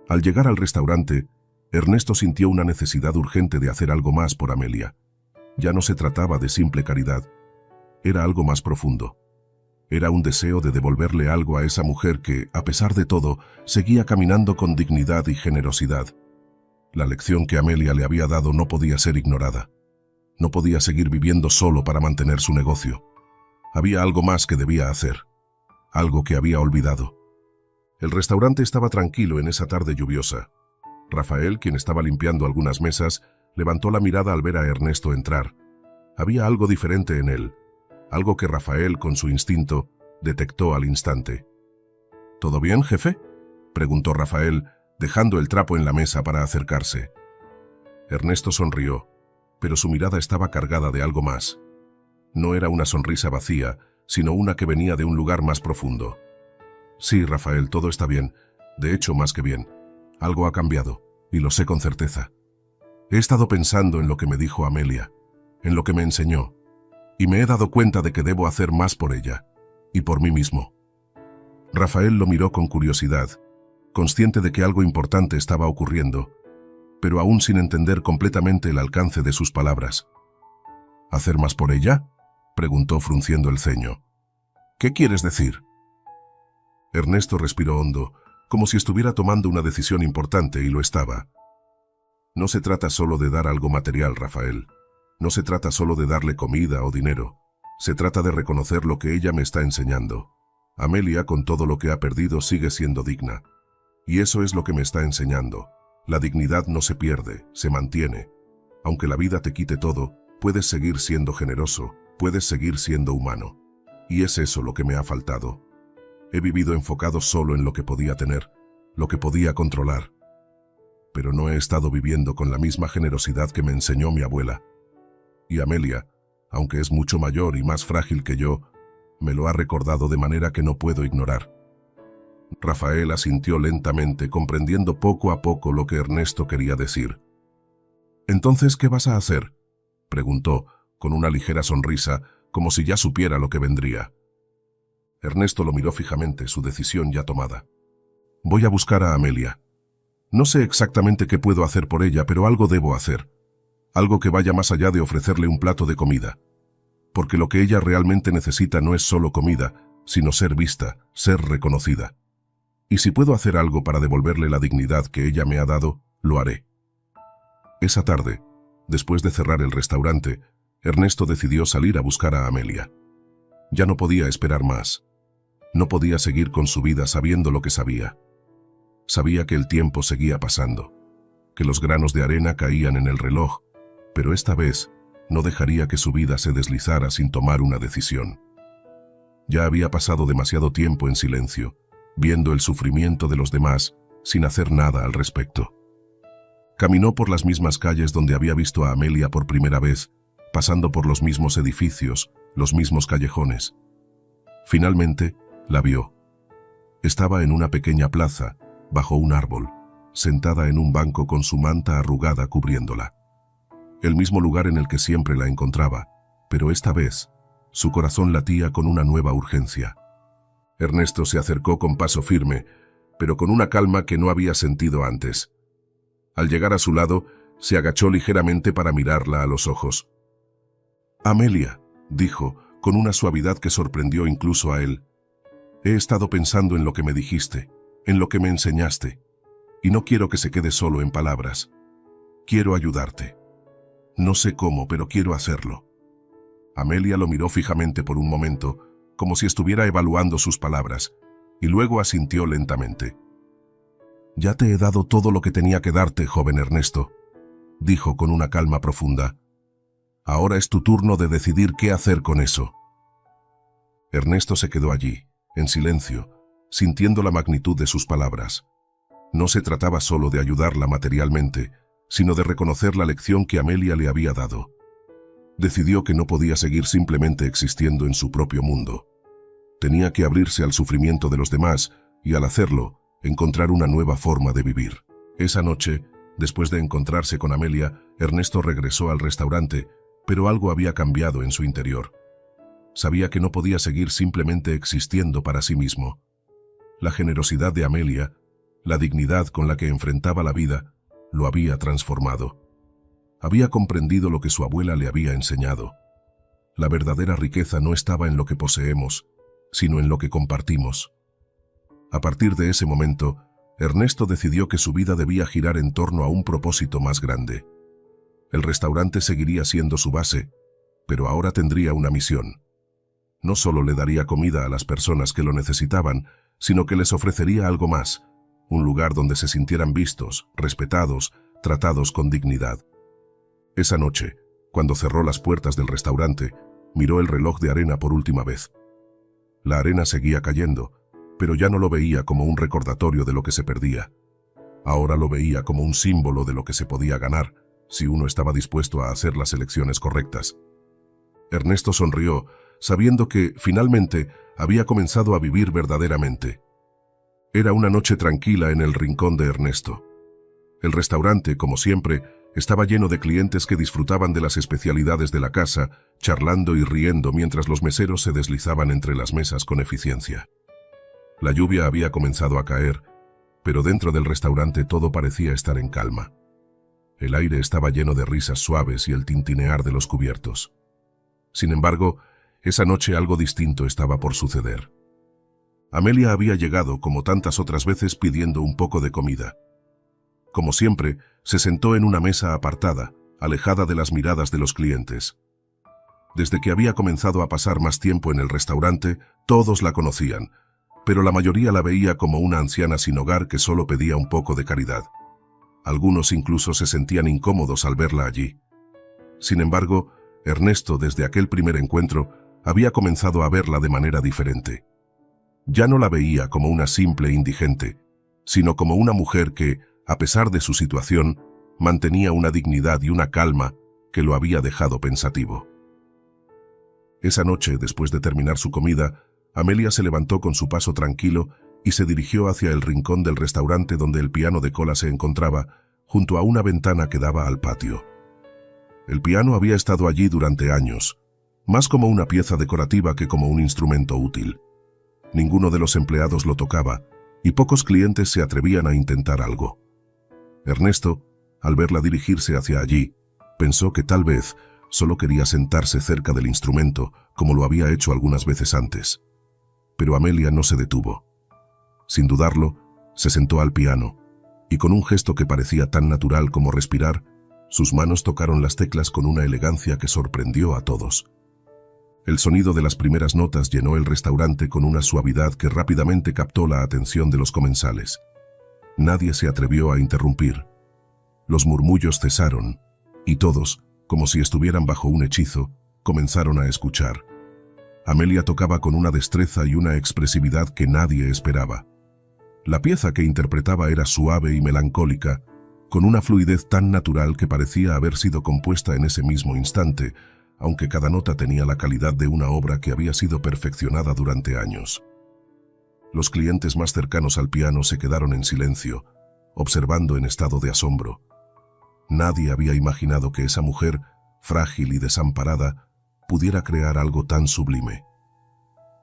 S1: Al llegar al restaurante, Ernesto sintió una necesidad urgente de hacer algo más por Amelia. Ya no se trataba de simple caridad, era algo más profundo. Era un deseo de devolverle algo a esa mujer que, a pesar de todo, seguía caminando con dignidad y generosidad. La lección que Amelia le había dado no podía ser ignorada. No podía seguir viviendo solo para mantener su negocio. Había algo más que debía hacer, algo que había olvidado. El restaurante estaba tranquilo en esa tarde lluviosa. Rafael, quien estaba limpiando algunas mesas, levantó la mirada al ver a Ernesto entrar. Había algo diferente en él, algo que Rafael, con su instinto, detectó al instante. ¿Todo bien, jefe?, preguntó Rafael, dejando el trapo en la mesa para acercarse. Ernesto sonrió, pero su mirada estaba cargada de algo más. No era una sonrisa vacía, sino una que venía de un lugar más profundo. Sí, Rafael, todo está bien. De hecho, más que bien. Algo ha cambiado, y lo sé con certeza. He estado pensando en lo que me dijo Amelia, en lo que me enseñó, y me he dado cuenta de que debo hacer más por ella, y por mí mismo. Rafael lo miró con curiosidad, consciente de que algo importante estaba ocurriendo, pero aún sin entender completamente el alcance de sus palabras. ¿Hacer más por ella?, preguntó frunciendo el ceño. ¿Qué quieres decir? Ernesto respiró hondo, como si estuviera tomando una decisión importante, y lo estaba. No se trata solo de dar algo material, Rafael. No se trata solo de darle comida o dinero. Se trata de reconocer lo que ella me está enseñando. Amelia, con todo lo que ha perdido, sigue siendo digna. Y eso es lo que me está enseñando. La dignidad no se pierde, se mantiene. Aunque la vida te quite todo, puedes seguir siendo generoso, puedes seguir siendo humano. Y es eso lo que me ha faltado. He vivido enfocado solo en lo que podía tener, lo que podía controlar. Pero no he estado viviendo con la misma generosidad que me enseñó mi abuela. Y Amelia, aunque es mucho mayor y más frágil que yo, me lo ha recordado de manera que no puedo ignorar. Rafael asintió lentamente, comprendiendo poco a poco lo que Ernesto quería decir. «¿Entonces qué vas a hacer?», preguntó, con una ligera sonrisa, como si ya supiera lo que vendría. Ernesto lo miró fijamente, su decisión ya tomada. «Voy a buscar a Amelia. No sé exactamente qué puedo hacer por ella, pero algo debo hacer. Algo que vaya más allá de ofrecerle un plato de comida. Porque lo que ella realmente necesita no es solo comida, sino ser vista, ser reconocida. Y si puedo hacer algo para devolverle la dignidad que ella me ha dado, lo haré». Esa tarde, después de cerrar el restaurante, Ernesto decidió salir a buscar a Amelia. Ya no podía esperar más. No podía seguir con su vida sabiendo lo que sabía. Sabía que el tiempo seguía pasando, que los granos de arena caían en el reloj, pero esta vez no dejaría que su vida se deslizara sin tomar una decisión. Ya había pasado demasiado tiempo en silencio, viendo el sufrimiento de los demás, sin hacer nada al respecto. Caminó por las mismas calles donde había visto a Amelia por primera vez, pasando por los mismos edificios, los mismos callejones. Finalmente, la vio. Estaba en una pequeña plaza, bajo un árbol, sentada en un banco con su manta arrugada cubriéndola. El mismo lugar en el que siempre la encontraba, pero esta vez, su corazón latía con una nueva urgencia. Ernesto se acercó con paso firme, pero con una calma que no había sentido antes. Al llegar a su lado, se agachó ligeramente para mirarla a los ojos. «Amelia», dijo, con una suavidad que sorprendió incluso a él, «he estado pensando en lo que me dijiste, en lo que me enseñaste, y no quiero que se quede solo en palabras. Quiero ayudarte. No sé cómo, pero quiero hacerlo». Amelia lo miró fijamente por un momento, como si estuviera evaluando sus palabras, y luego asintió lentamente. «Ya te he dado todo lo que tenía que darte, joven Ernesto», dijo con una calma profunda. «Ahora es tu turno de decidir qué hacer con eso». Ernesto se quedó allí, en silencio, sintiendo la magnitud de sus palabras. No se trataba solo de ayudarla materialmente, sino de reconocer la lección que Amelia le había dado. Decidió que no podía seguir simplemente existiendo en su propio mundo. Tenía que abrirse al sufrimiento de los demás y, al hacerlo, encontrar una nueva forma de vivir. Esa noche, después de encontrarse con Amelia, Ernesto regresó al restaurante, pero algo había cambiado en su interior. Sabía que no podía seguir simplemente existiendo para sí mismo. La generosidad de Amelia, la dignidad con la que enfrentaba la vida, lo había transformado. Había comprendido lo que su abuela le había enseñado. La verdadera riqueza no estaba en lo que poseemos, sino en lo que compartimos. A partir de ese momento, Ernesto decidió que su vida debía girar en torno a un propósito más grande. El restaurante seguiría siendo su base, pero ahora tendría una misión. No solo le daría comida a las personas que lo necesitaban, sino que les ofrecería algo más, un lugar donde se sintieran vistos, respetados, tratados con dignidad. Esa noche, cuando cerró las puertas del restaurante, miró el reloj de arena por última vez. La arena seguía cayendo, pero ya no lo veía como un recordatorio de lo que se perdía. Ahora lo veía como un símbolo de lo que se podía ganar, si uno estaba dispuesto a hacer las elecciones correctas. Ernesto sonrió, sabiendo que, finalmente, había comenzado a vivir verdaderamente. Era una noche tranquila en el rincón de Ernesto. El restaurante, como siempre, estaba lleno de clientes que disfrutaban de las especialidades de la casa, charlando y riendo mientras los meseros se deslizaban entre las mesas con eficiencia. La lluvia había comenzado a caer, pero dentro del restaurante todo parecía estar en calma. El aire estaba lleno de risas suaves y el tintinear de los cubiertos. Sin embargo, Esa noche algo distinto estaba por suceder. Amelia había llegado, como tantas otras veces, pidiendo un poco de comida. Como siempre, se sentó en una mesa apartada, alejada de las miradas de los clientes. Desde que había comenzado a pasar más tiempo en el restaurante, todos la conocían, pero la mayoría la veía como una anciana sin hogar que solo pedía un poco de caridad. Algunos incluso se sentían incómodos al verla allí. Sin embargo, Ernesto, desde aquel primer encuentro, había comenzado a verla de manera diferente. Ya no la veía como una simple indigente, sino como una mujer que, a pesar de su situación, mantenía una dignidad y una calma que lo había dejado pensativo. Esa noche, después de terminar su comida, Amelia se levantó con su paso tranquilo y se dirigió hacia el rincón del restaurante donde el piano de cola se encontraba, junto a una ventana que daba al patio. El piano había estado allí durante años, más como una pieza decorativa que como un instrumento útil. Ninguno de los empleados lo tocaba, y pocos clientes se atrevían a intentar algo. Ernesto, al verla dirigirse hacia allí, pensó que tal vez solo quería sentarse cerca del instrumento, como lo había hecho algunas veces antes. Pero Amelia no se detuvo. Sin dudarlo, se sentó al piano, y con un gesto que parecía tan natural como respirar, sus manos tocaron las teclas con una elegancia que sorprendió a todos. El sonido de las primeras notas llenó el restaurante con una suavidad que rápidamente captó la atención de los comensales. Nadie se atrevió a interrumpir. Los murmullos cesaron, y todos, como si estuvieran bajo un hechizo, comenzaron a escuchar. Amelia tocaba con una destreza y una expresividad que nadie esperaba. La pieza que interpretaba era suave y melancólica, con una fluidez tan natural que parecía haber sido compuesta en ese mismo instante, aunque cada nota tenía la calidad de una obra que había sido perfeccionada durante años. Los clientes más cercanos al piano se quedaron en silencio, observando en estado de asombro. Nadie había imaginado que esa mujer, frágil y desamparada, pudiera crear algo tan sublime.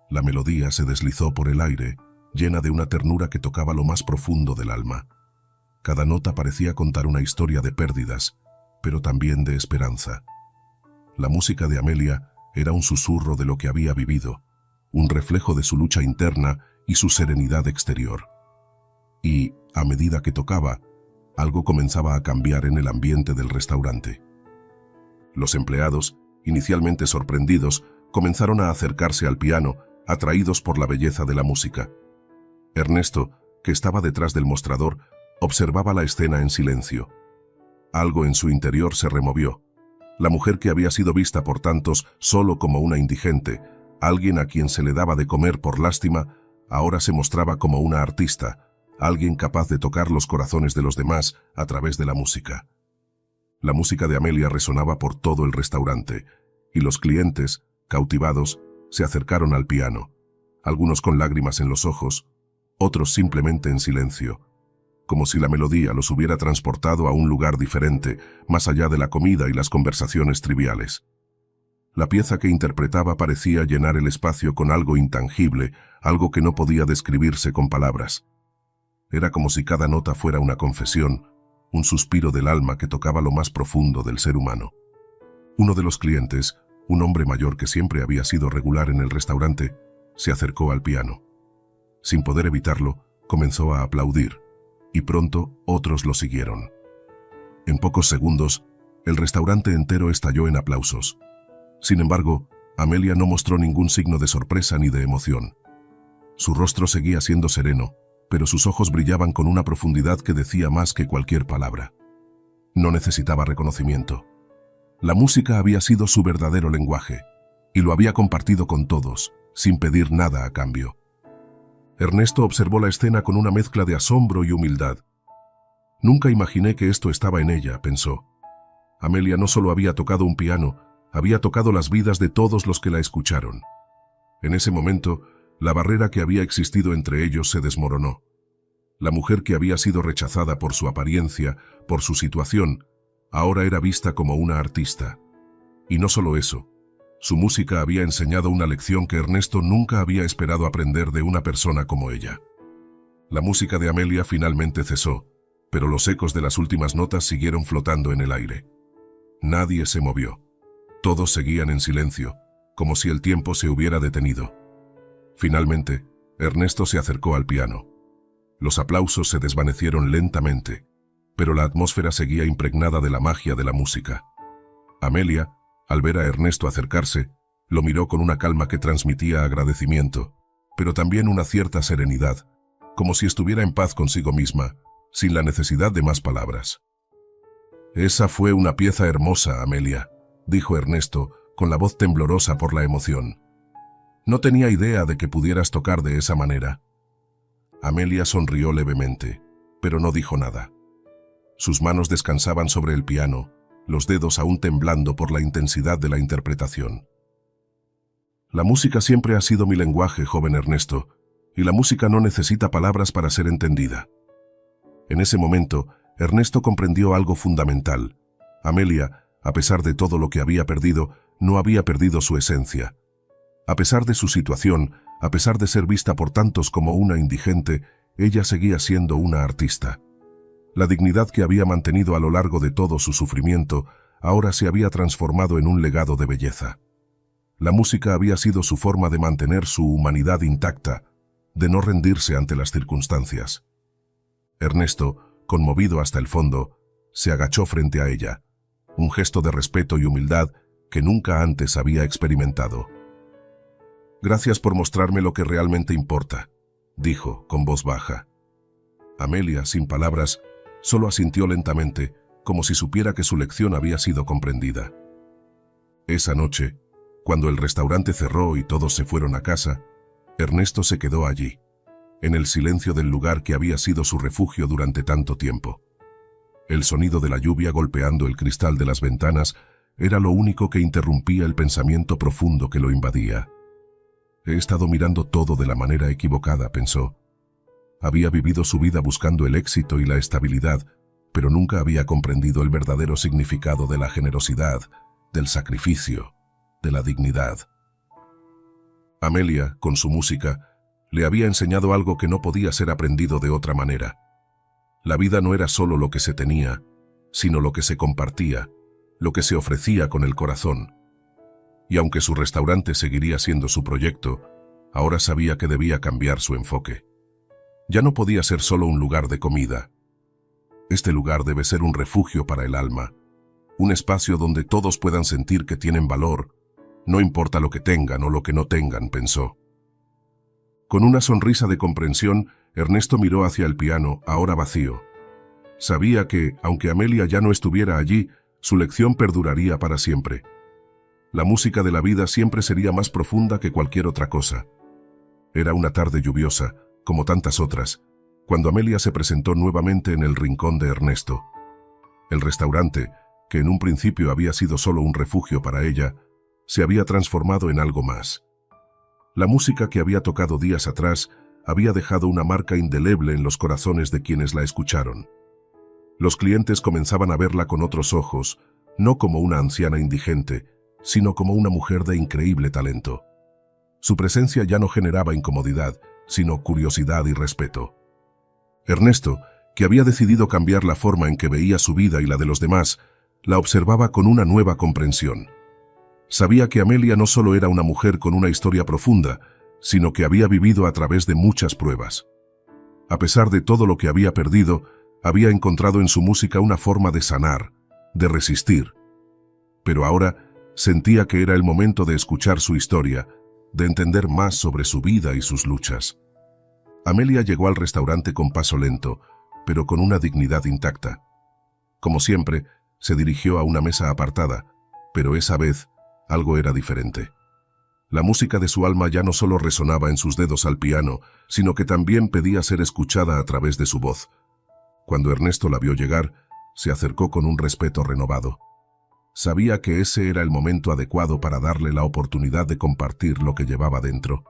S1: La melodía se deslizó por el aire, llena de una ternura que tocaba lo más profundo del alma. Cada nota parecía contar una historia de pérdidas, pero también de esperanza. La música de Amelia era un susurro de lo que había vivido, un reflejo de su lucha interna y su serenidad exterior. Y, a medida que tocaba, algo comenzaba a cambiar en el ambiente del restaurante. Los empleados, inicialmente sorprendidos, comenzaron a acercarse al piano, atraídos por la belleza de la música. Ernesto, que estaba detrás del mostrador, observaba la escena en silencio. Algo en su interior se removió. La mujer que había sido vista por tantos solo como una indigente, alguien a quien se le daba de comer por lástima, ahora se mostraba como una artista, alguien capaz de tocar los corazones de los demás a través de la música. La música de Amelia resonaba por todo el restaurante, y los clientes, cautivados, se acercaron al piano, algunos con lágrimas en los ojos, otros simplemente en silencio, como si la melodía los hubiera transportado a un lugar diferente, más allá de la comida y las conversaciones triviales. La pieza que interpretaba parecía llenar el espacio con algo intangible, algo que no podía describirse con palabras. Era como si cada nota fuera una confesión, un suspiro del alma que tocaba lo más profundo del ser humano. Uno de los clientes, un hombre mayor que siempre había sido regular en el restaurante, se acercó al piano. Sin poder evitarlo, comenzó a aplaudir, y pronto otros lo siguieron. En pocos segundos, el restaurante entero estalló en aplausos. Sin embargo, Amelia no mostró ningún signo de sorpresa ni de emoción. Su rostro seguía siendo sereno, pero sus ojos brillaban con una profundidad que decía más que cualquier palabra. No necesitaba reconocimiento. La música había sido su verdadero lenguaje, y lo había compartido con todos, sin pedir nada a cambio. Ernesto observó la escena con una mezcla de asombro y humildad. Nunca imaginé que esto estaba en ella, pensó. Amelia no solo había tocado un piano, había tocado las vidas de todos los que la escucharon. En ese momento, la barrera que había existido entre ellos se desmoronó. La mujer que había sido rechazada por su apariencia, por su situación, ahora era vista como una artista. Y no solo eso. Su música había enseñado una lección que Ernesto nunca había esperado aprender de una persona como ella. La música de Amelia finalmente cesó, pero los ecos de las últimas notas siguieron flotando en el aire. Nadie se movió. Todos seguían en silencio, como si el tiempo se hubiera detenido. Finalmente, Ernesto se acercó al piano. Los aplausos se desvanecieron lentamente, pero la atmósfera seguía impregnada de la magia de la música. Amelia, al ver a Ernesto acercarse, lo miró con una calma que transmitía agradecimiento, pero también una cierta serenidad, como si estuviera en paz consigo misma, sin la necesidad de más palabras. «Esa fue una pieza hermosa, Amelia», dijo Ernesto, con la voz temblorosa por la emoción. «No tenía idea de que pudieras tocar de esa manera». Amelia sonrió levemente, pero no dijo nada. Sus manos descansaban sobre el piano, los dedos aún temblando por la intensidad de la interpretación. «La música siempre ha sido mi lenguaje, joven Ernesto, y la música no necesita palabras para ser entendida». En ese momento, Ernesto comprendió algo fundamental. Amelia, a pesar de todo lo que había perdido, no había perdido su esencia. A pesar de su situación, a pesar de ser vista por tantos como una indigente, ella seguía siendo una artista. La dignidad que había mantenido a lo largo de todo su sufrimiento, ahora se había transformado en un legado de belleza. La música había sido su forma de mantener su humanidad intacta, de no rendirse ante las circunstancias. Ernesto, conmovido hasta el fondo, se agachó frente a ella, un gesto de respeto y humildad que nunca antes había experimentado. «Gracias por mostrarme lo que realmente importa», dijo con voz baja. Amelia, sin palabras, solo asintió lentamente, como si supiera que su lección había sido comprendida. Esa noche, cuando el restaurante cerró y todos se fueron a casa, Ernesto se quedó allí, en el silencio del lugar que había sido su refugio durante tanto tiempo. El sonido de la lluvia golpeando el cristal de las ventanas era lo único que interrumpía el pensamiento profundo que lo invadía. «He estado mirando todo de la manera equivocada», pensó. Había vivido su vida buscando el éxito y la estabilidad, pero nunca había comprendido el verdadero significado de la generosidad, del sacrificio, de la dignidad. Amelia, con su música, le había enseñado algo que no podía ser aprendido de otra manera. La vida no era solo lo que se tenía, sino lo que se compartía, lo que se ofrecía con el corazón. Y aunque su restaurante seguiría siendo su proyecto, ahora sabía que debía cambiar su enfoque. Ya no podía ser solo un lugar de comida. Este lugar debe ser un refugio para el alma, un espacio donde todos puedan sentir que tienen valor, no importa lo que tengan o lo que no tengan, pensó. Con una sonrisa de comprensión, Ernesto miró hacia el piano, ahora vacío. Sabía que, aunque Amelia ya no estuviera allí, su lección perduraría para siempre. La música de la vida siempre sería más profunda que cualquier otra cosa. Era una tarde lluviosa, como tantas otras, cuando Amelia se presentó nuevamente en el rincón de Ernesto. El restaurante, que en un principio había sido solo un refugio para ella, se había transformado en algo más. La música que había tocado días atrás había dejado una marca indeleble en los corazones de quienes la escucharon. Los clientes comenzaban a verla con otros ojos, no como una anciana indigente, sino como una mujer de increíble talento. Su presencia ya no generaba incomodidad, sino curiosidad y respeto. Ernesto, que había decidido cambiar la forma en que veía su vida y la de los demás, la observaba con una nueva comprensión. Sabía que Amelia no solo era una mujer con una historia profunda, sino que había vivido a través de muchas pruebas. A pesar de todo lo que había perdido, había encontrado en su música una forma de sanar, de resistir. Pero ahora sentía que era el momento de escuchar su historia, de entender más sobre su vida y sus luchas. Amelia llegó al restaurante con paso lento, pero con una dignidad intacta. Como siempre, se dirigió a una mesa apartada, pero esa vez algo era diferente. La música de su alma ya no solo resonaba en sus dedos al piano, sino que también pedía ser escuchada a través de su voz. Cuando Ernesto la vio llegar, se acercó con un respeto renovado. Sabía que ese era el momento adecuado para darle la oportunidad de compartir lo que llevaba dentro.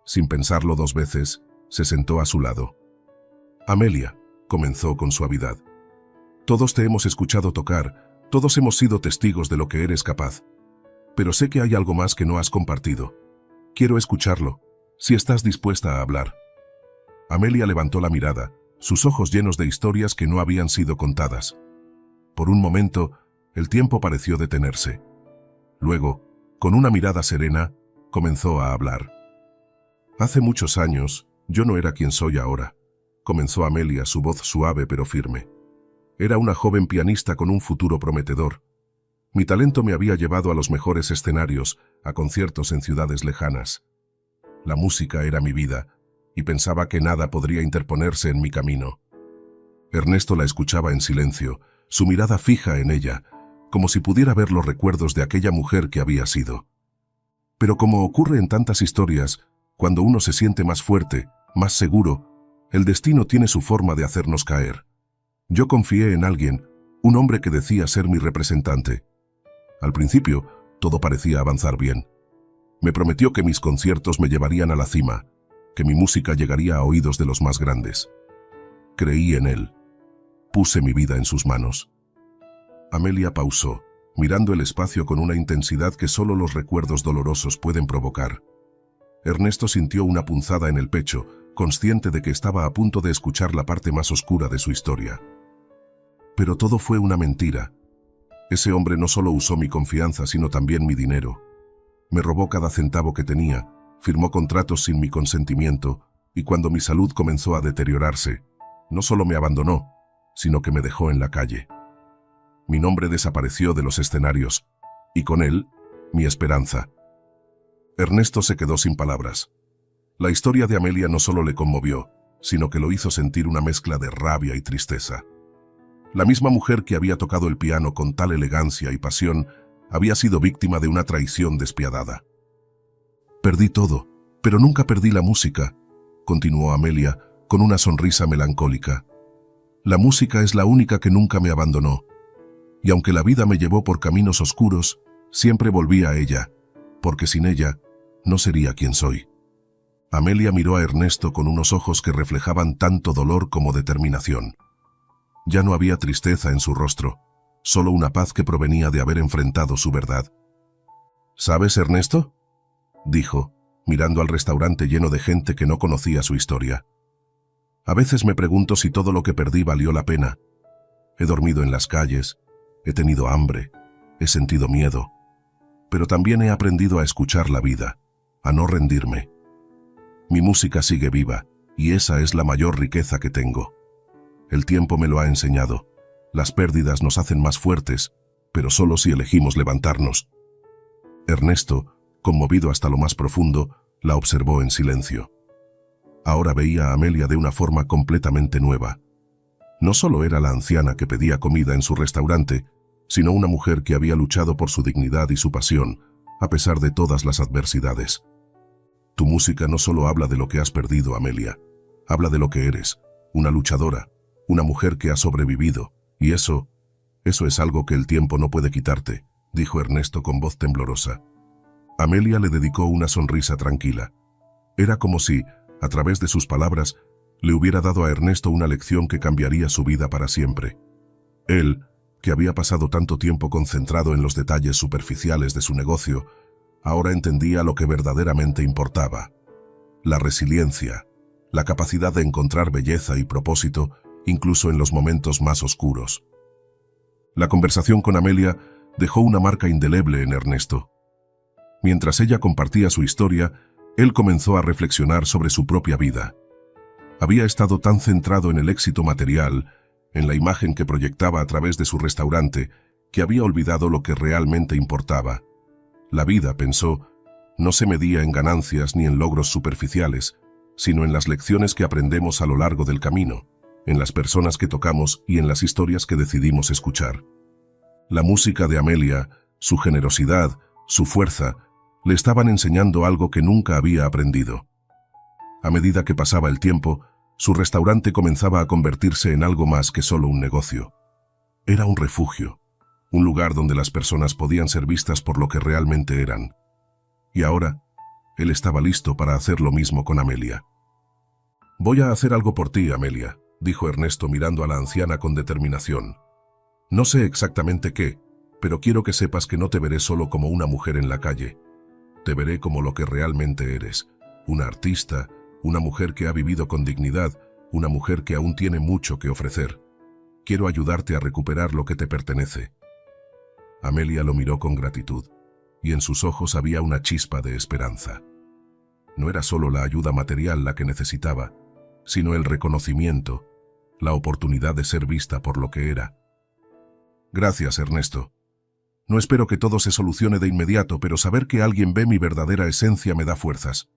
S1: Sin pensarlo dos veces, se sentó a su lado. «Amelia», comenzó con suavidad, «todos te hemos escuchado tocar, todos hemos sido testigos de lo que eres capaz. Pero sé que hay algo más que no has compartido. Quiero escucharlo, si estás dispuesta a hablar». Amelia levantó la mirada, sus ojos llenos de historias que no habían sido contadas. Por un momento, el tiempo pareció detenerse. Luego, Con una mirada serena, comenzó a hablar. Hace muchos años, yo no era quien soy ahora, comenzó Amelia, su voz suave pero firme. Era una joven pianista con un futuro prometedor. Mi talento me había llevado a los mejores escenarios, a conciertos en ciudades lejanas. La música era mi vida, y pensaba que nada podría interponerse en mi camino. Ernesto la escuchaba en silencio, su mirada fija en ella, como si pudiera ver los recuerdos de aquella mujer que había sido. Pero como ocurre en tantas historias, cuando uno se siente más fuerte, más seguro, el destino tiene su forma de hacernos caer. Yo confié en alguien, un hombre que decía ser mi representante. Al principio, todo parecía avanzar bien. Me prometió que mis conciertos me llevarían a la cima, que mi música llegaría a oídos de los más grandes. Creí en él. Puse mi vida en sus manos. Amelia pausó, mirando el espacio con una intensidad que solo los recuerdos dolorosos pueden provocar. Ernesto sintió una punzada en el pecho, consciente de que estaba a punto de escuchar la parte más oscura de su historia. Pero todo fue una mentira. Ese hombre no solo usó mi confianza, sino también mi dinero. Me robó cada centavo que tenía, firmó contratos sin mi consentimiento, y cuando mi salud comenzó a deteriorarse, no solo me abandonó, sino que me dejó en la calle. Mi nombre desapareció de los escenarios, y con él, mi esperanza. Ernesto se quedó sin palabras. La historia de Amelia no solo le conmovió, sino que lo hizo sentir una mezcla de rabia y tristeza. La misma mujer que había tocado el piano con tal elegancia y pasión, había sido víctima de una traición despiadada. Perdí todo, pero nunca perdí la música, continuó Amelia con una sonrisa melancólica. La música es la única que nunca me abandonó. Y aunque la vida me llevó por caminos oscuros, siempre volví a ella, porque sin ella no sería quien soy. Amelia miró a Ernesto con unos ojos que reflejaban tanto dolor como determinación. Ya no había tristeza en su rostro, solo una paz que provenía de haber enfrentado su verdad. ¿Sabes, Ernesto?, dijo, mirando al restaurante lleno de gente que no conocía su historia. A veces me pregunto si todo lo que perdí valió la pena. He dormido en las calles, he tenido hambre, he sentido miedo, pero también he aprendido a escuchar la vida, a no rendirme. Mi música sigue viva, y esa es la mayor riqueza que tengo. El tiempo me lo ha enseñado. Las pérdidas nos hacen más fuertes, pero solo si elegimos levantarnos. Ernesto, conmovido hasta lo más profundo, la observó en silencio. Ahora veía a Amelia de una forma completamente nueva. No solo era la anciana que pedía comida en su restaurante, sino una mujer que había luchado por su dignidad y su pasión, a pesar de todas las adversidades. Tu música no solo habla de lo que has perdido, Amelia, habla de lo que eres, una luchadora, una mujer que ha sobrevivido, y eso es algo que el tiempo no puede quitarte, dijo Ernesto con voz temblorosa. Amelia le dedicó una sonrisa tranquila. Era como si, a través de sus palabras, le hubiera dado a Ernesto una lección que cambiaría su vida para siempre. Él, que había pasado tanto tiempo concentrado en los detalles superficiales de su negocio, ahora entendía lo que verdaderamente importaba. La resiliencia, la capacidad de encontrar belleza y propósito, incluso en los momentos más oscuros. La conversación con Amelia dejó una marca indeleble en Ernesto. Mientras ella compartía su historia, él comenzó a reflexionar sobre su propia vida. Había estado tan centrado en el éxito material, en la imagen que proyectaba a través de su restaurante, que había olvidado lo que realmente importaba. La vida, pensó, no se medía en ganancias ni en logros superficiales, sino en las lecciones que aprendemos a lo largo del camino, en las personas que tocamos y en las historias que decidimos escuchar. La música de Amelia, su generosidad, su fuerza, le estaban enseñando algo que nunca había aprendido. A medida que pasaba el tiempo, su restaurante comenzaba a convertirse en algo más que solo un negocio. Era un refugio, un lugar donde las personas podían ser vistas por lo que realmente eran. Y ahora, él estaba listo para hacer lo mismo con Amelia. «Voy a hacer algo por ti, Amelia», dijo Ernesto mirando a la anciana con determinación. «No sé exactamente qué, pero quiero que sepas que no te veré solo como una mujer en la calle. Te veré como lo que realmente eres, una artista, una mujer que ha vivido con dignidad, una mujer que aún tiene mucho que ofrecer. Quiero ayudarte a recuperar lo que te pertenece». Amelia lo miró con gratitud. y en sus ojos había una chispa de esperanza. No era solo la ayuda material la que necesitaba, sino el reconocimiento, la oportunidad de ser vista por lo que era. Gracias, Ernesto. No espero que todo se solucione de inmediato, pero saber que alguien ve mi verdadera esencia me da fuerzas.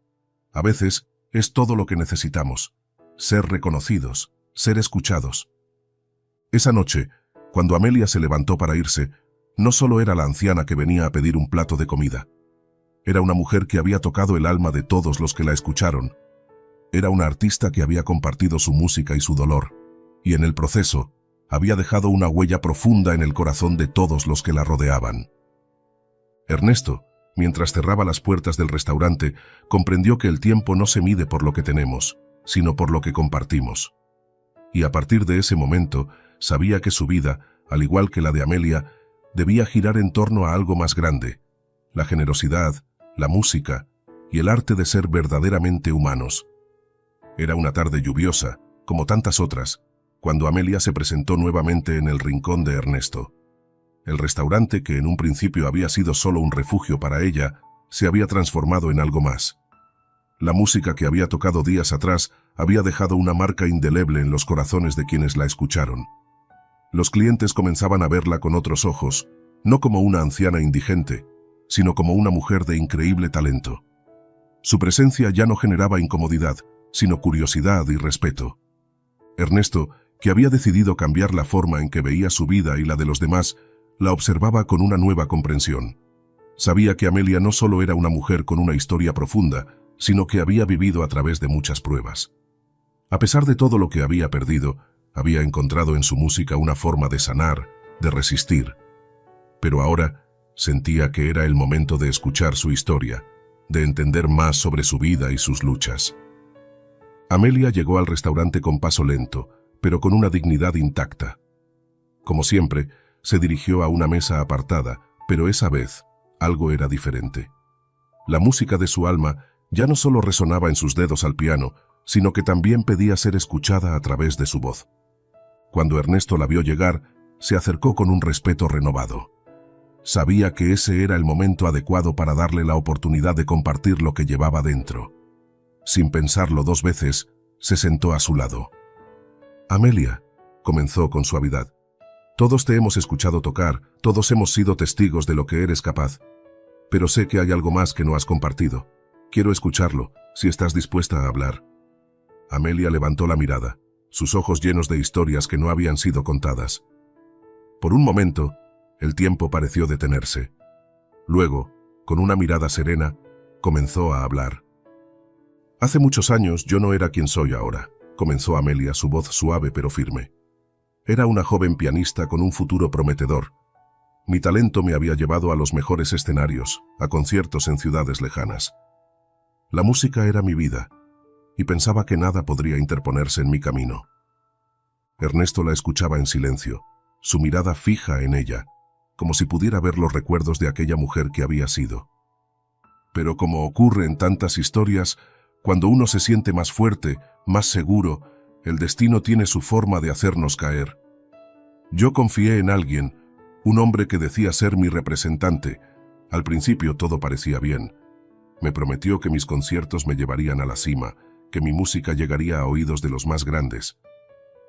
S1: A veces es todo lo que necesitamos, ser reconocidos, ser escuchados. Esa noche, cuando Amelia se levantó para irse, no solo era la anciana que venía a pedir un plato de comida. Era una mujer que había tocado el alma de todos los que la escucharon. Era una artista que había compartido su música y su dolor, y en el proceso había dejado una huella profunda en el corazón de todos los que la rodeaban. Ernesto, mientras cerraba las puertas del restaurante, comprendió que el tiempo no se mide por lo que tenemos, sino por lo que compartimos. Y a partir de ese momento, sabía que su vida, al igual que la de Amelia, debía girar en torno a algo más grande: la generosidad, la música y el arte de ser verdaderamente humanos. Era una tarde lluviosa, como tantas otras, cuando Amelia se presentó nuevamente en el rincón de Ernesto. El restaurante, que en un principio había sido solo un refugio para ella, se había transformado en algo más. La música que había tocado días atrás había dejado una marca indeleble en los corazones de quienes la escucharon. Los clientes comenzaban a verla con otros ojos, no como una anciana indigente, sino como una mujer de increíble talento. Su presencia ya no generaba incomodidad, sino curiosidad y respeto. Ernesto, que había decidido cambiar la forma en que veía su vida y la de los demás, la observaba con una nueva comprensión. Sabía que Amelia no solo era una mujer con una historia profunda, sino que había vivido a través de muchas pruebas. A pesar de todo lo que había perdido, había encontrado en su música una forma de sanar, de resistir. Pero ahora sentía que era el momento de escuchar su historia, de entender más sobre su vida y sus luchas. Amelia llegó al restaurante con paso lento, pero con una dignidad intacta. Como siempre, se dirigió a una mesa apartada, pero esa vez algo era diferente. La música de su alma ya no solo resonaba en sus dedos al piano, sino que también pedía ser escuchada a través de su voz. Cuando Ernesto la vio llegar, se acercó con un respeto renovado. Sabía que ese era el momento adecuado para darle la oportunidad de compartir lo que llevaba dentro. Sin pensarlo dos veces, se sentó a su lado. «Amelia», comenzó con suavidad, «todos te hemos escuchado tocar, todos hemos sido testigos de lo que eres capaz. Pero sé que hay algo más que no has compartido. Quiero escucharlo, si estás dispuesta a hablar». Amelia levantó la mirada, sus ojos llenos de historias que no habían sido contadas. Por un momento, el tiempo pareció detenerse. Luego, con una mirada serena, comenzó a hablar. «Hace muchos años yo no era quien soy ahora», comenzó Amelia, su voz suave pero firme. «Era una joven pianista con un futuro prometedor. Mi talento me había llevado a los mejores escenarios, a conciertos en ciudades lejanas. La música era mi vida, y pensaba que nada podría interponerse en mi camino». Ernesto la escuchaba en silencio, su mirada fija en ella, como si pudiera ver los recuerdos de aquella mujer que había sido. Pero como ocurre en tantas historias, cuando uno se siente más fuerte, más seguro, el destino tiene su forma de hacernos caer. Yo confié en alguien, un hombre que decía ser mi representante. Al principio todo parecía bien. Me prometió que mis conciertos me llevarían a la cima, que mi música llegaría a oídos de los más grandes.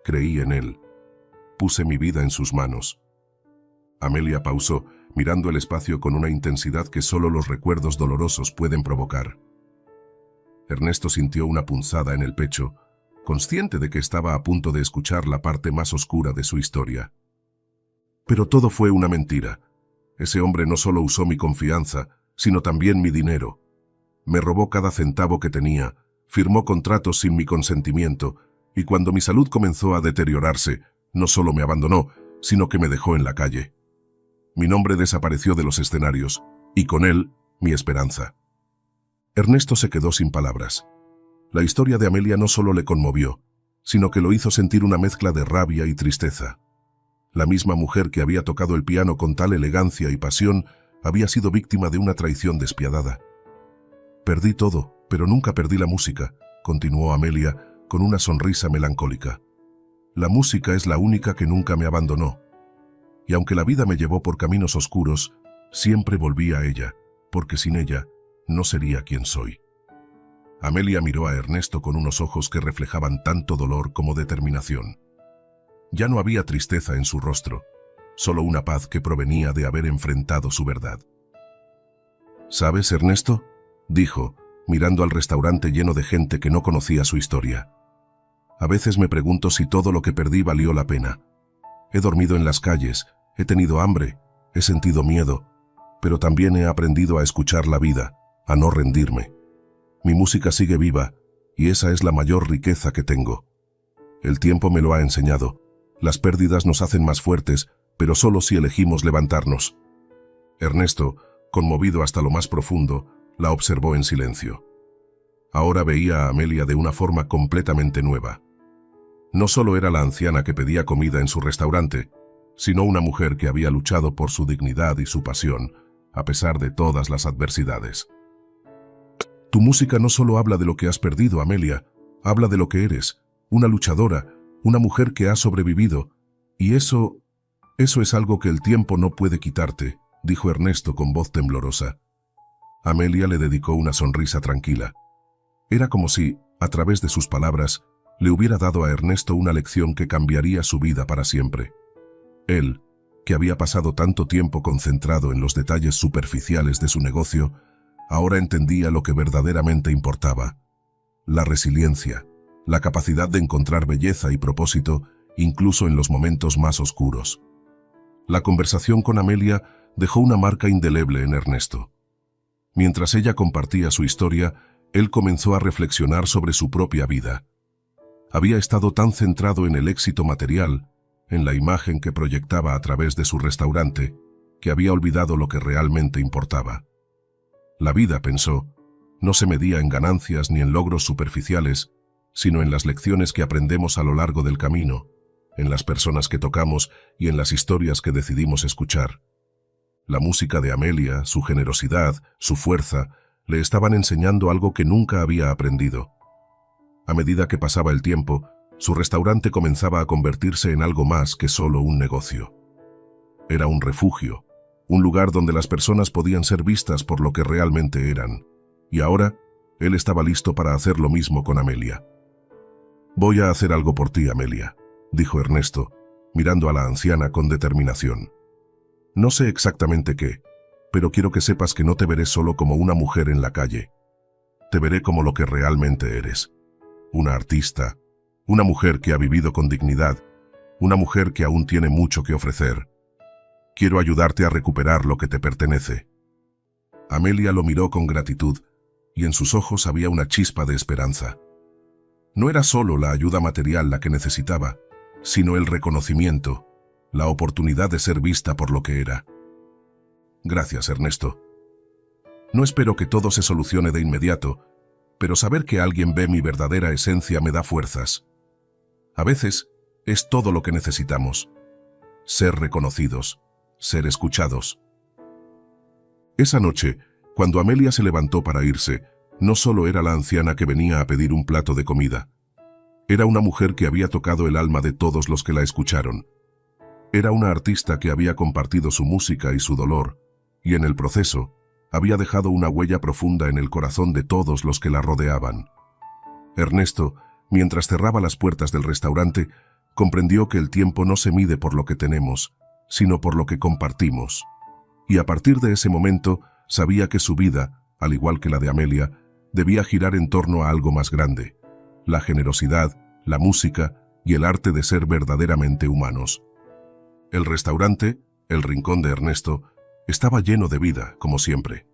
S1: Creí en él. Puse mi vida en sus manos. Amelia pausó, mirando el espacio con una intensidad que solo los recuerdos dolorosos pueden provocar. Ernesto sintió una punzada en el pecho, consciente de que estaba a punto de escuchar la parte más oscura de su historia. Pero todo fue una mentira. Ese hombre no solo usó mi confianza, sino también mi dinero. Me robó cada centavo que tenía, firmó contratos sin mi consentimiento, y cuando mi salud comenzó a deteriorarse, no solo me abandonó, sino que me dejó en la calle. Mi nombre desapareció de los escenarios, y con él, mi esperanza. Ernesto se quedó sin palabras. La historia de Amelia no solo le conmovió, sino que lo hizo sentir una mezcla de rabia y tristeza. La misma mujer que había tocado el piano con tal elegancia y pasión había sido víctima de una traición despiadada. «Perdí todo, pero nunca perdí la música», continuó Amelia con una sonrisa melancólica. «La música es la única que nunca me abandonó. Y aunque la vida me llevó por caminos oscuros, siempre volví a ella, porque sin ella no sería quien soy. Amelia miró a Ernesto con unos ojos que reflejaban tanto dolor como determinación. Ya no había tristeza en su rostro, solo una paz que provenía de haber enfrentado su verdad. «¿Sabes, Ernesto?», dijo, mirando al restaurante lleno de gente que no conocía su historia. «A veces me pregunto si todo lo que perdí valió la pena. He dormido en las calles, he tenido hambre, he sentido miedo, pero también he aprendido a escuchar la vida, a no rendirme. Mi música sigue viva, y esa es la mayor riqueza que tengo. El tiempo me lo ha enseñado. Las pérdidas nos hacen más fuertes, pero solo si elegimos levantarnos». Ernesto, conmovido hasta lo más profundo, la observó en silencio. Ahora veía a Amelia de una forma completamente nueva. No solo era la anciana que pedía comida en su restaurante, sino una mujer que había luchado por su dignidad y su pasión, a pesar de todas las adversidades. «Tu música no solo habla de lo que has perdido, Amelia, habla de lo que eres, una luchadora, una mujer que ha sobrevivido, y eso es algo que el tiempo no puede quitarte», dijo Ernesto con voz temblorosa. Amelia le dedicó una sonrisa tranquila. Era como si, a través de sus palabras, le hubiera dado a Ernesto una lección que cambiaría su vida para siempre. Él, que había pasado tanto tiempo concentrado en los detalles superficiales de su negocio, ahora entendía lo que verdaderamente importaba: la resiliencia, la capacidad de encontrar belleza y propósito incluso en los momentos más oscuros. La conversación con Amelia dejó una marca indeleble en Ernesto. Mientras ella compartía su historia, él comenzó a reflexionar sobre su propia vida. Había estado tan centrado en el éxito material, en la imagen que proyectaba a través de su restaurante, que había olvidado lo que realmente importaba. La vida, pensó, no se medía en ganancias ni en logros superficiales, sino en las lecciones que aprendemos a lo largo del camino, en las personas que tocamos y en las historias que decidimos escuchar. La música de Amelia, su generosidad, su fuerza, le estaban enseñando algo que nunca había aprendido. A medida que pasaba el tiempo, su restaurante comenzaba a convertirse en algo más que solo un negocio. Era un refugio, un lugar donde las personas podían ser vistas por lo que realmente eran, y ahora él estaba listo para hacer lo mismo con Amelia. «Voy a hacer algo por ti, Amelia», dijo Ernesto, mirando a la anciana con determinación. «No sé exactamente qué, pero quiero que sepas que no te veré solo como una mujer en la calle. Te veré como lo que realmente eres. Una artista, una mujer que ha vivido con dignidad, una mujer que aún tiene mucho que ofrecer. Quiero ayudarte a recuperar lo que te pertenece». Amelia lo miró con gratitud, y en sus ojos había una chispa de esperanza. No era solo la ayuda material la que necesitaba, sino el reconocimiento, la oportunidad de ser vista por lo que era. «Gracias, Ernesto. No espero que todo se solucione de inmediato, pero saber que alguien ve mi verdadera esencia me da fuerzas. A veces es todo lo que necesitamos: ser reconocidos, ser escuchados». Esa noche, cuando Amelia se levantó para irse, no solo era la anciana que venía a pedir un plato de comida. Era una mujer que había tocado el alma de todos los que la escucharon. Era una artista que había compartido su música y su dolor, y en el proceso había dejado una huella profunda en el corazón de todos los que la rodeaban. Ernesto, mientras cerraba las puertas del restaurante, comprendió que el tiempo no se mide por lo que tenemos, sino por lo que compartimos. Y a partir de ese momento sabía que su vida, al igual que la de Amelia, debía girar en torno a algo más grande: la generosidad, la música y el arte de ser verdaderamente humanos. El restaurante, el rincón de Ernesto, estaba lleno de vida, como siempre.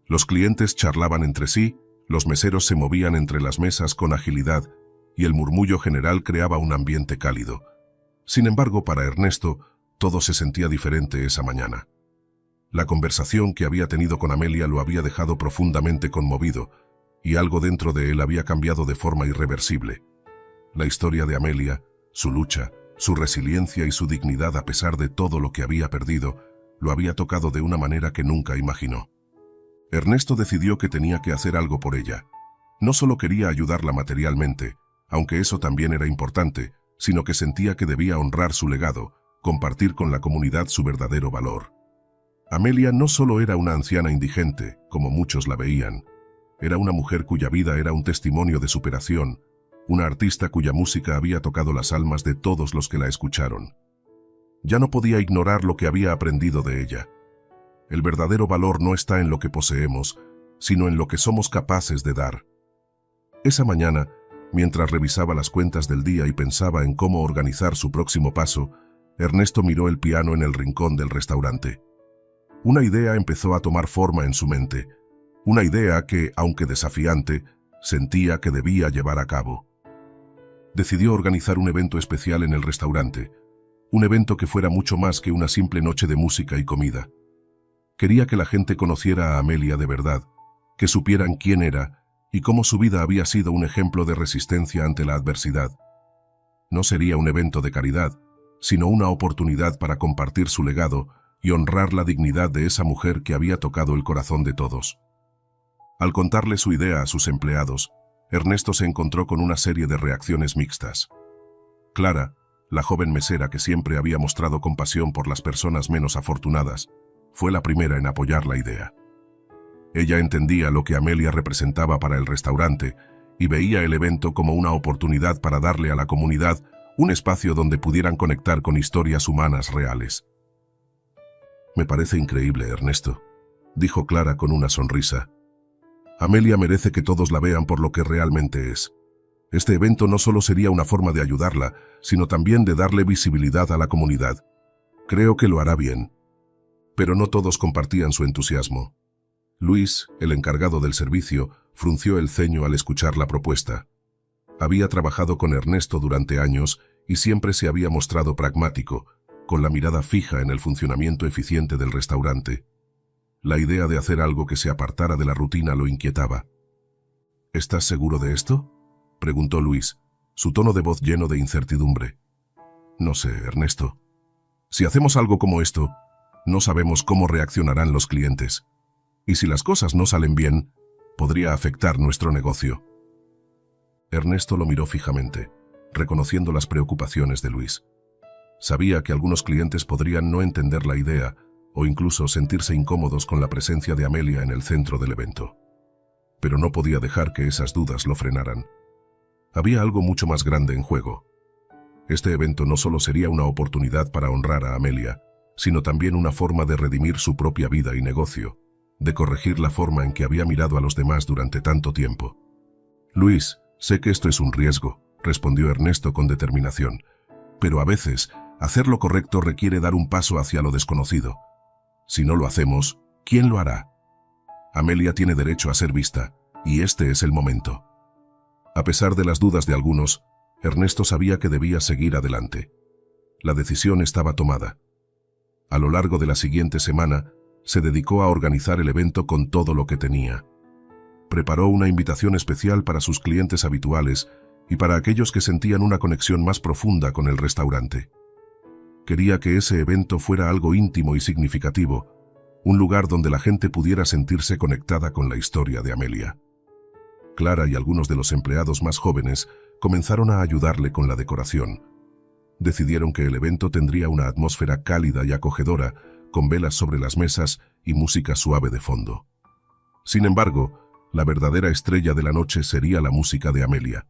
S1: Los clientes charlaban entre sí, los meseros se movían entre las mesas con agilidad, y el murmullo general creaba un ambiente cálido. Sin embargo, para Ernesto, todo se sentía diferente esa mañana. La conversación que había tenido con Amelia lo había dejado profundamente conmovido, y algo dentro de él había cambiado de forma irreversible. La historia de Amelia, su lucha, su resiliencia y su dignidad a pesar de todo lo que había perdido, lo había tocado de una manera que nunca imaginó. Ernesto decidió que tenía que hacer algo por ella. No solo quería ayudarla materialmente, aunque eso también era importante, sino que sentía que debía honrar su legado, compartir con la comunidad su verdadero valor. Amelia no solo era una anciana indigente, como muchos la veían, era una mujer cuya vida era un testimonio de superación, una artista cuya música había tocado las almas de todos los que la escucharon. Ya no podía ignorar lo que había aprendido de ella. El verdadero valor no está en lo que poseemos, sino en lo que somos capaces de dar. Esa mañana, mientras revisaba las cuentas del día y pensaba en cómo organizar su próximo paso, Ernesto miró el piano en el rincón del restaurante. Una idea empezó a tomar forma en su mente, una idea que, aunque desafiante, sentía que debía llevar a cabo. Decidió organizar un evento especial en el restaurante, un evento que fuera mucho más que una simple noche de música y comida. Quería que la gente conociera a Amelia de verdad, que supieran quién era y cómo su vida había sido un ejemplo de resistencia ante la adversidad. No sería un evento de caridad, sino una oportunidad para compartir su legado y honrar la dignidad de esa mujer que había tocado el corazón de todos. Al contarle su idea a sus empleados, Ernesto se encontró con una serie de reacciones mixtas. Clara, la joven mesera que siempre había mostrado compasión por las personas menos afortunadas, fue la primera en apoyar la idea. Ella entendía lo que Amelia representaba para el restaurante y veía el evento como una oportunidad para darle a la comunidad un espacio donde pudieran conectar con historias humanas reales. «Me parece increíble, Ernesto», dijo Clara con una sonrisa. «Amelia merece que todos la vean por lo que realmente es. Este evento no solo sería una forma de ayudarla, sino también de darle visibilidad a la comunidad. Creo que lo hará bien». Pero no todos compartían su entusiasmo. Luis, el encargado del servicio, frunció el ceño al escuchar la propuesta. Había trabajado con Ernesto durante años y siempre se había mostrado pragmático, con la mirada fija en el funcionamiento eficiente del restaurante. La idea de hacer algo que se apartara de la rutina lo inquietaba. «¿Estás seguro de esto?», preguntó Luis, su tono de voz lleno de incertidumbre. «No sé, Ernesto. Si hacemos algo como esto, no sabemos cómo reaccionarán los clientes. Y si las cosas no salen bien, podría afectar nuestro negocio». Ernesto lo miró fijamente, reconociendo las preocupaciones de Luis. Sabía que algunos clientes podrían no entender la idea o incluso sentirse incómodos con la presencia de Amelia en el centro del evento. Pero no podía dejar que esas dudas lo frenaran. Había algo mucho más grande en juego. Este evento no solo sería una oportunidad para honrar a Amelia, sino también una forma de redimir su propia vida y negocio, de corregir la forma en que había mirado a los demás durante tanto tiempo. «Luis, sé que esto es un riesgo», respondió Ernesto con determinación, «pero a veces hacer lo correcto requiere dar un paso hacia lo desconocido. Si no lo hacemos, ¿quién lo hará? Amelia tiene derecho a ser vista, y este es el momento». A pesar de las dudas de algunos, Ernesto sabía que debía seguir adelante. La decisión estaba tomada. A lo largo de la siguiente semana, se dedicó a organizar el evento con todo lo que tenía. Preparó una invitación especial para sus clientes habituales y para aquellos que sentían una conexión más profunda con el restaurante. Quería que ese evento fuera algo íntimo y significativo, un lugar donde la gente pudiera sentirse conectada con la historia de Amelia. Clara y algunos de los empleados más jóvenes comenzaron a ayudarle con la decoración. Decidieron que el evento tendría una atmósfera cálida y acogedora, con velas sobre las mesas y música suave de fondo. Sin embargo, la verdadera estrella de la noche sería la música de Amelia.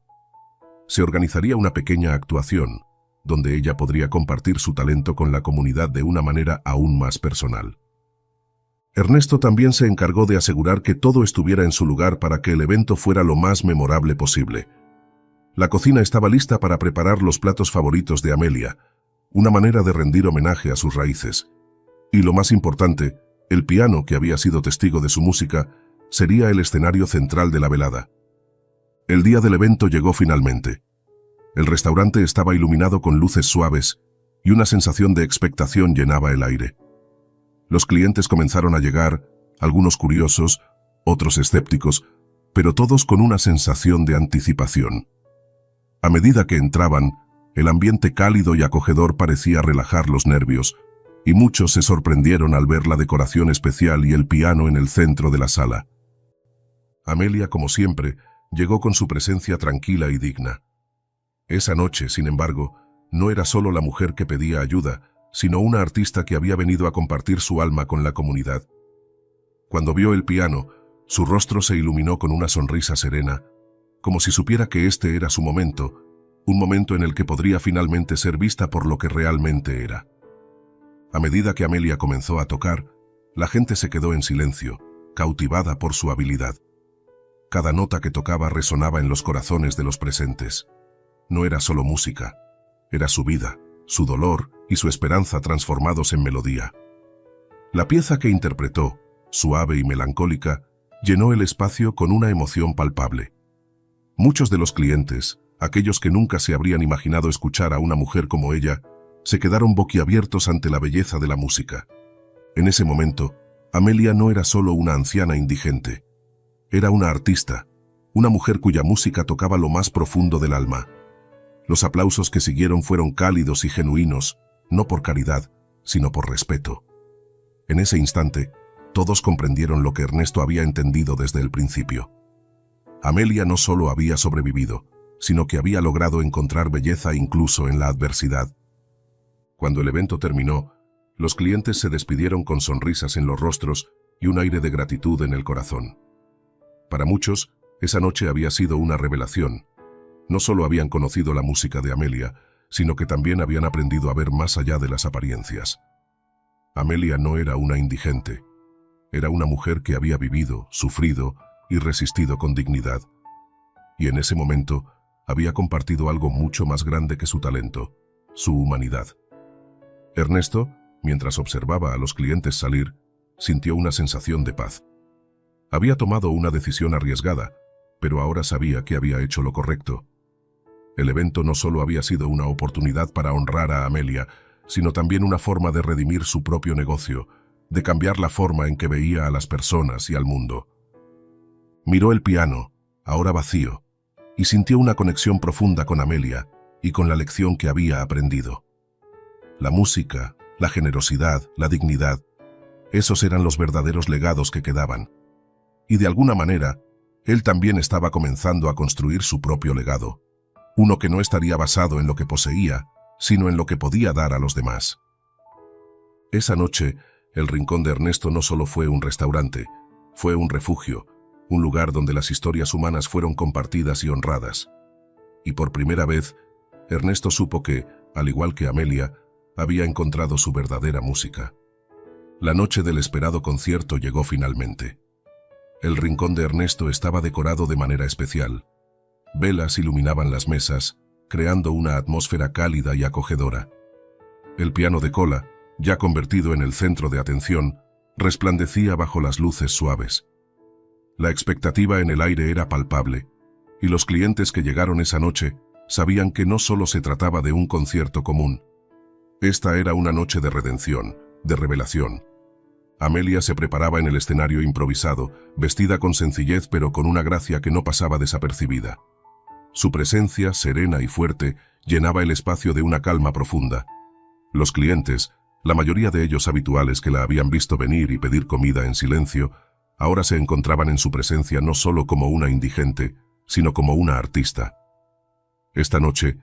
S1: Se organizaría una pequeña actuación, donde ella podría compartir su talento con la comunidad de una manera aún más personal. Ernesto también se encargó de asegurar que todo estuviera en su lugar para que el evento fuera lo más memorable posible. La cocina estaba lista para preparar los platos favoritos de Amelia, una manera de rendir homenaje a sus raíces. Y lo más importante, el piano, que había sido testigo de su música, sería el escenario central de la velada. El día del evento llegó finalmente. El restaurante estaba iluminado con luces suaves y una sensación de expectación llenaba el aire. Los clientes comenzaron a llegar, algunos curiosos, otros escépticos, pero todos con una sensación de anticipación. A medida que entraban, el ambiente cálido y acogedor parecía relajar los nervios, y muchos se sorprendieron al ver la decoración especial y el piano en el centro de la sala. Amelia, como siempre, llegó con su presencia tranquila y digna. Esa noche, sin embargo, no era solo la mujer que pedía ayuda, sino una artista que había venido a compartir su alma con la comunidad. Cuando vio el piano, su rostro se iluminó con una sonrisa serena, como si supiera que este era su momento, un momento en el que podría finalmente ser vista por lo que realmente era. A medida que Amelia comenzó a tocar, la gente se quedó en silencio, cautivada por su habilidad. Cada nota que tocaba resonaba en los corazones de los presentes. No era solo música, era su vida, su dolor y su esperanza transformados en melodía. La pieza que interpretó, suave y melancólica, llenó el espacio con una emoción palpable. Muchos de los clientes, aquellos que nunca se habrían imaginado escuchar a una mujer como ella, se quedaron boquiabiertos ante la belleza de la música. En ese momento, Amelia no era solo una anciana indigente. Era una artista, una mujer cuya música tocaba lo más profundo del alma. Los aplausos que siguieron fueron cálidos y genuinos, no por caridad, sino por respeto. En ese instante, todos comprendieron lo que Ernesto había entendido desde el principio. Amelia no solo había sobrevivido, sino que había logrado encontrar belleza incluso en la adversidad. Cuando el evento terminó, los clientes se despidieron con sonrisas en los rostros y un aire de gratitud en el corazón. Para muchos, esa noche había sido una revelación. No solo habían conocido la música de Amelia, sino que también habían aprendido a ver más allá de las apariencias. Amelia no era una indigente. Era una mujer que había vivido, sufrido y resistido con dignidad. Y en ese momento, había compartido algo mucho más grande que su talento, su humanidad. Ernesto, mientras observaba a los clientes salir, sintió una sensación de paz. Había tomado una decisión arriesgada, pero ahora sabía que había hecho lo correcto. El evento no solo había sido una oportunidad para honrar a Amelia, sino también una forma de redimir su propio negocio, de cambiar la forma en que veía a las personas y al mundo. Miró el piano, ahora vacío, y sintió una conexión profunda con Amelia y con la lección que había aprendido. La música, la generosidad, la dignidad, esos eran los verdaderos legados que quedaban. Y de alguna manera, él también estaba comenzando a construir su propio legado, uno que no estaría basado en lo que poseía, sino en lo que podía dar a los demás. Esa noche, el rincón de Ernesto no solo fue un restaurante, fue un refugio, un lugar donde las historias humanas fueron compartidas y honradas. Y por primera vez, Ernesto supo que, al igual que Amelia, había encontrado su verdadera música. La noche del esperado concierto llegó finalmente. El rincón de Ernesto estaba decorado de manera especial. Velas iluminaban las mesas, creando una atmósfera cálida y acogedora. El piano de cola, ya convertido en el centro de atención, resplandecía bajo las luces suaves. La expectativa en el aire era palpable, y los clientes que llegaron esa noche sabían que no solo se trataba de un concierto común. Esta era una noche de redención, de revelación. Amelia se preparaba en el escenario improvisado, vestida con sencillez pero con una gracia que no pasaba desapercibida. Su presencia, serena y fuerte, llenaba el espacio de una calma profunda. Los clientes, la mayoría de ellos habituales que la habían visto venir y pedir comida en silencio, ahora se encontraban en su presencia no solo como una indigente, sino como una artista. Esta noche,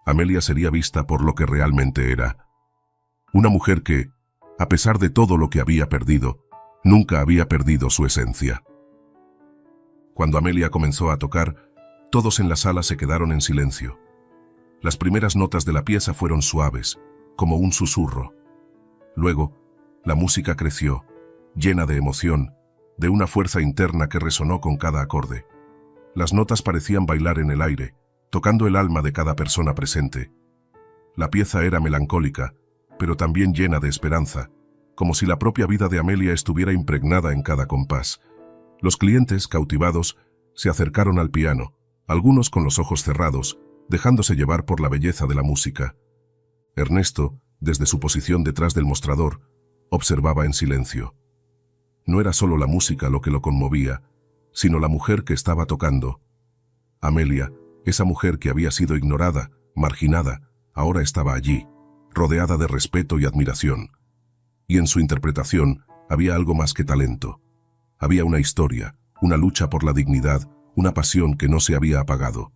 S1: Amelia sería vista por lo que realmente era. Una mujer que, a pesar de todo lo que había perdido, nunca había perdido su esencia. Cuando Amelia comenzó a tocar, todos en la sala se quedaron en silencio. Las primeras notas de la pieza fueron suaves, como un susurro. Luego, la música creció, llena de emoción, de una fuerza interna que resonó con cada acorde. Las notas parecían bailar en el aire, tocando el alma de cada persona presente. La pieza era melancólica, pero también llena de esperanza, como si la propia vida de Amelia estuviera impregnada en cada compás. Los clientes, cautivados, se acercaron al piano, algunos con los ojos cerrados, dejándose llevar por la belleza de la música. Ernesto, desde su posición detrás del mostrador, observaba en silencio. No era solo la música lo que lo conmovía, sino la mujer que estaba tocando. Amelia, esa mujer que había sido ignorada, marginada, ahora estaba allí, rodeada de respeto y admiración. Y en su interpretación había algo más que talento. Había una historia, una lucha por la dignidad, una pasión que no se había apagado.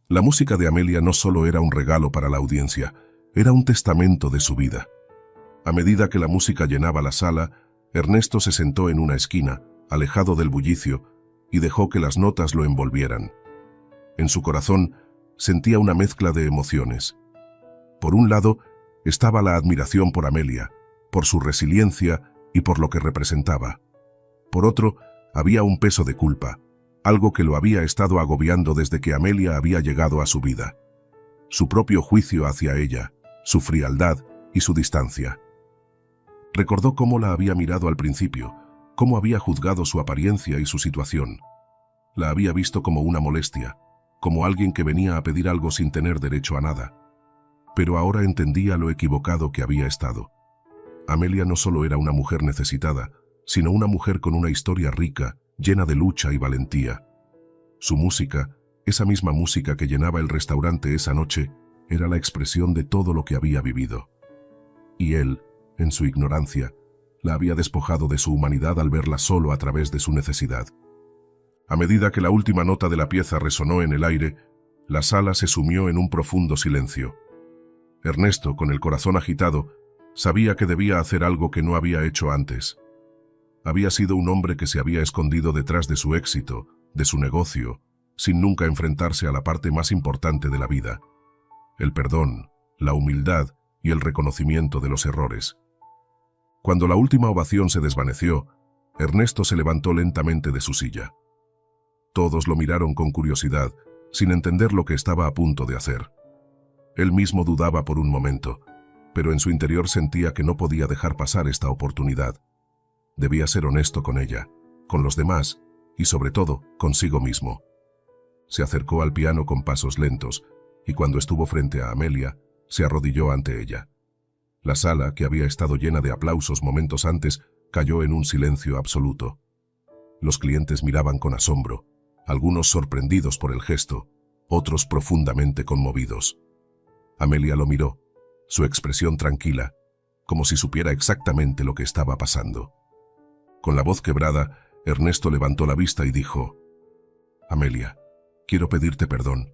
S1: La música de Amelia no solo era un regalo para la audiencia, era un testamento de su vida. A medida que la música llenaba la sala, Ernesto se sentó en una esquina, alejado del bullicio, y dejó que las notas lo envolvieran. En su corazón sentía una mezcla de emociones. Por un lado, estaba la admiración por Amelia, por su resiliencia y por lo que representaba. Por otro, había un peso de culpa, algo que lo había estado agobiando desde que Amelia había llegado a su vida. Su propio juicio hacia ella, su frialdad y su distancia. Recordó cómo la había mirado al principio, cómo había juzgado su apariencia y su situación. La había visto como una molestia, como alguien que venía a pedir algo sin tener derecho a nada. Pero ahora entendía lo equivocado que había estado. Amelia no solo era una mujer necesitada, sino una mujer con una historia rica, llena de lucha y valentía. Su música, esa misma música que llenaba el restaurante esa noche, era la expresión de todo lo que había vivido. Y él, en su ignorancia, la había despojado de su humanidad al verla solo a través de su necesidad. A medida que la última nota de la pieza resonó en el aire, la sala se sumió en un profundo silencio. Ernesto, con el corazón agitado, sabía que debía hacer algo que no había hecho antes. Había sido un hombre que se había escondido detrás de su éxito, de su negocio, sin nunca enfrentarse a la parte más importante de la vida: el perdón, la humildad y el reconocimiento de los errores. Cuando la última ovación se desvaneció, Ernesto se levantó lentamente de su silla. Todos lo miraron con curiosidad, sin entender lo que estaba a punto de hacer. Él mismo dudaba por un momento, pero en su interior sentía que no podía dejar pasar esta oportunidad. Debía ser honesto con ella, con los demás y, sobre todo, consigo mismo. Se acercó al piano con pasos lentos y cuando estuvo frente a Amelia, se arrodilló ante ella. La sala, que había estado llena de aplausos momentos antes, cayó en un silencio absoluto. Los clientes miraban con asombro, algunos sorprendidos por el gesto, otros profundamente conmovidos. Amelia lo miró, su expresión tranquila, como si supiera exactamente lo que estaba pasando. Con la voz quebrada, Ernesto levantó la vista y dijo: «Amelia, quiero pedirte perdón.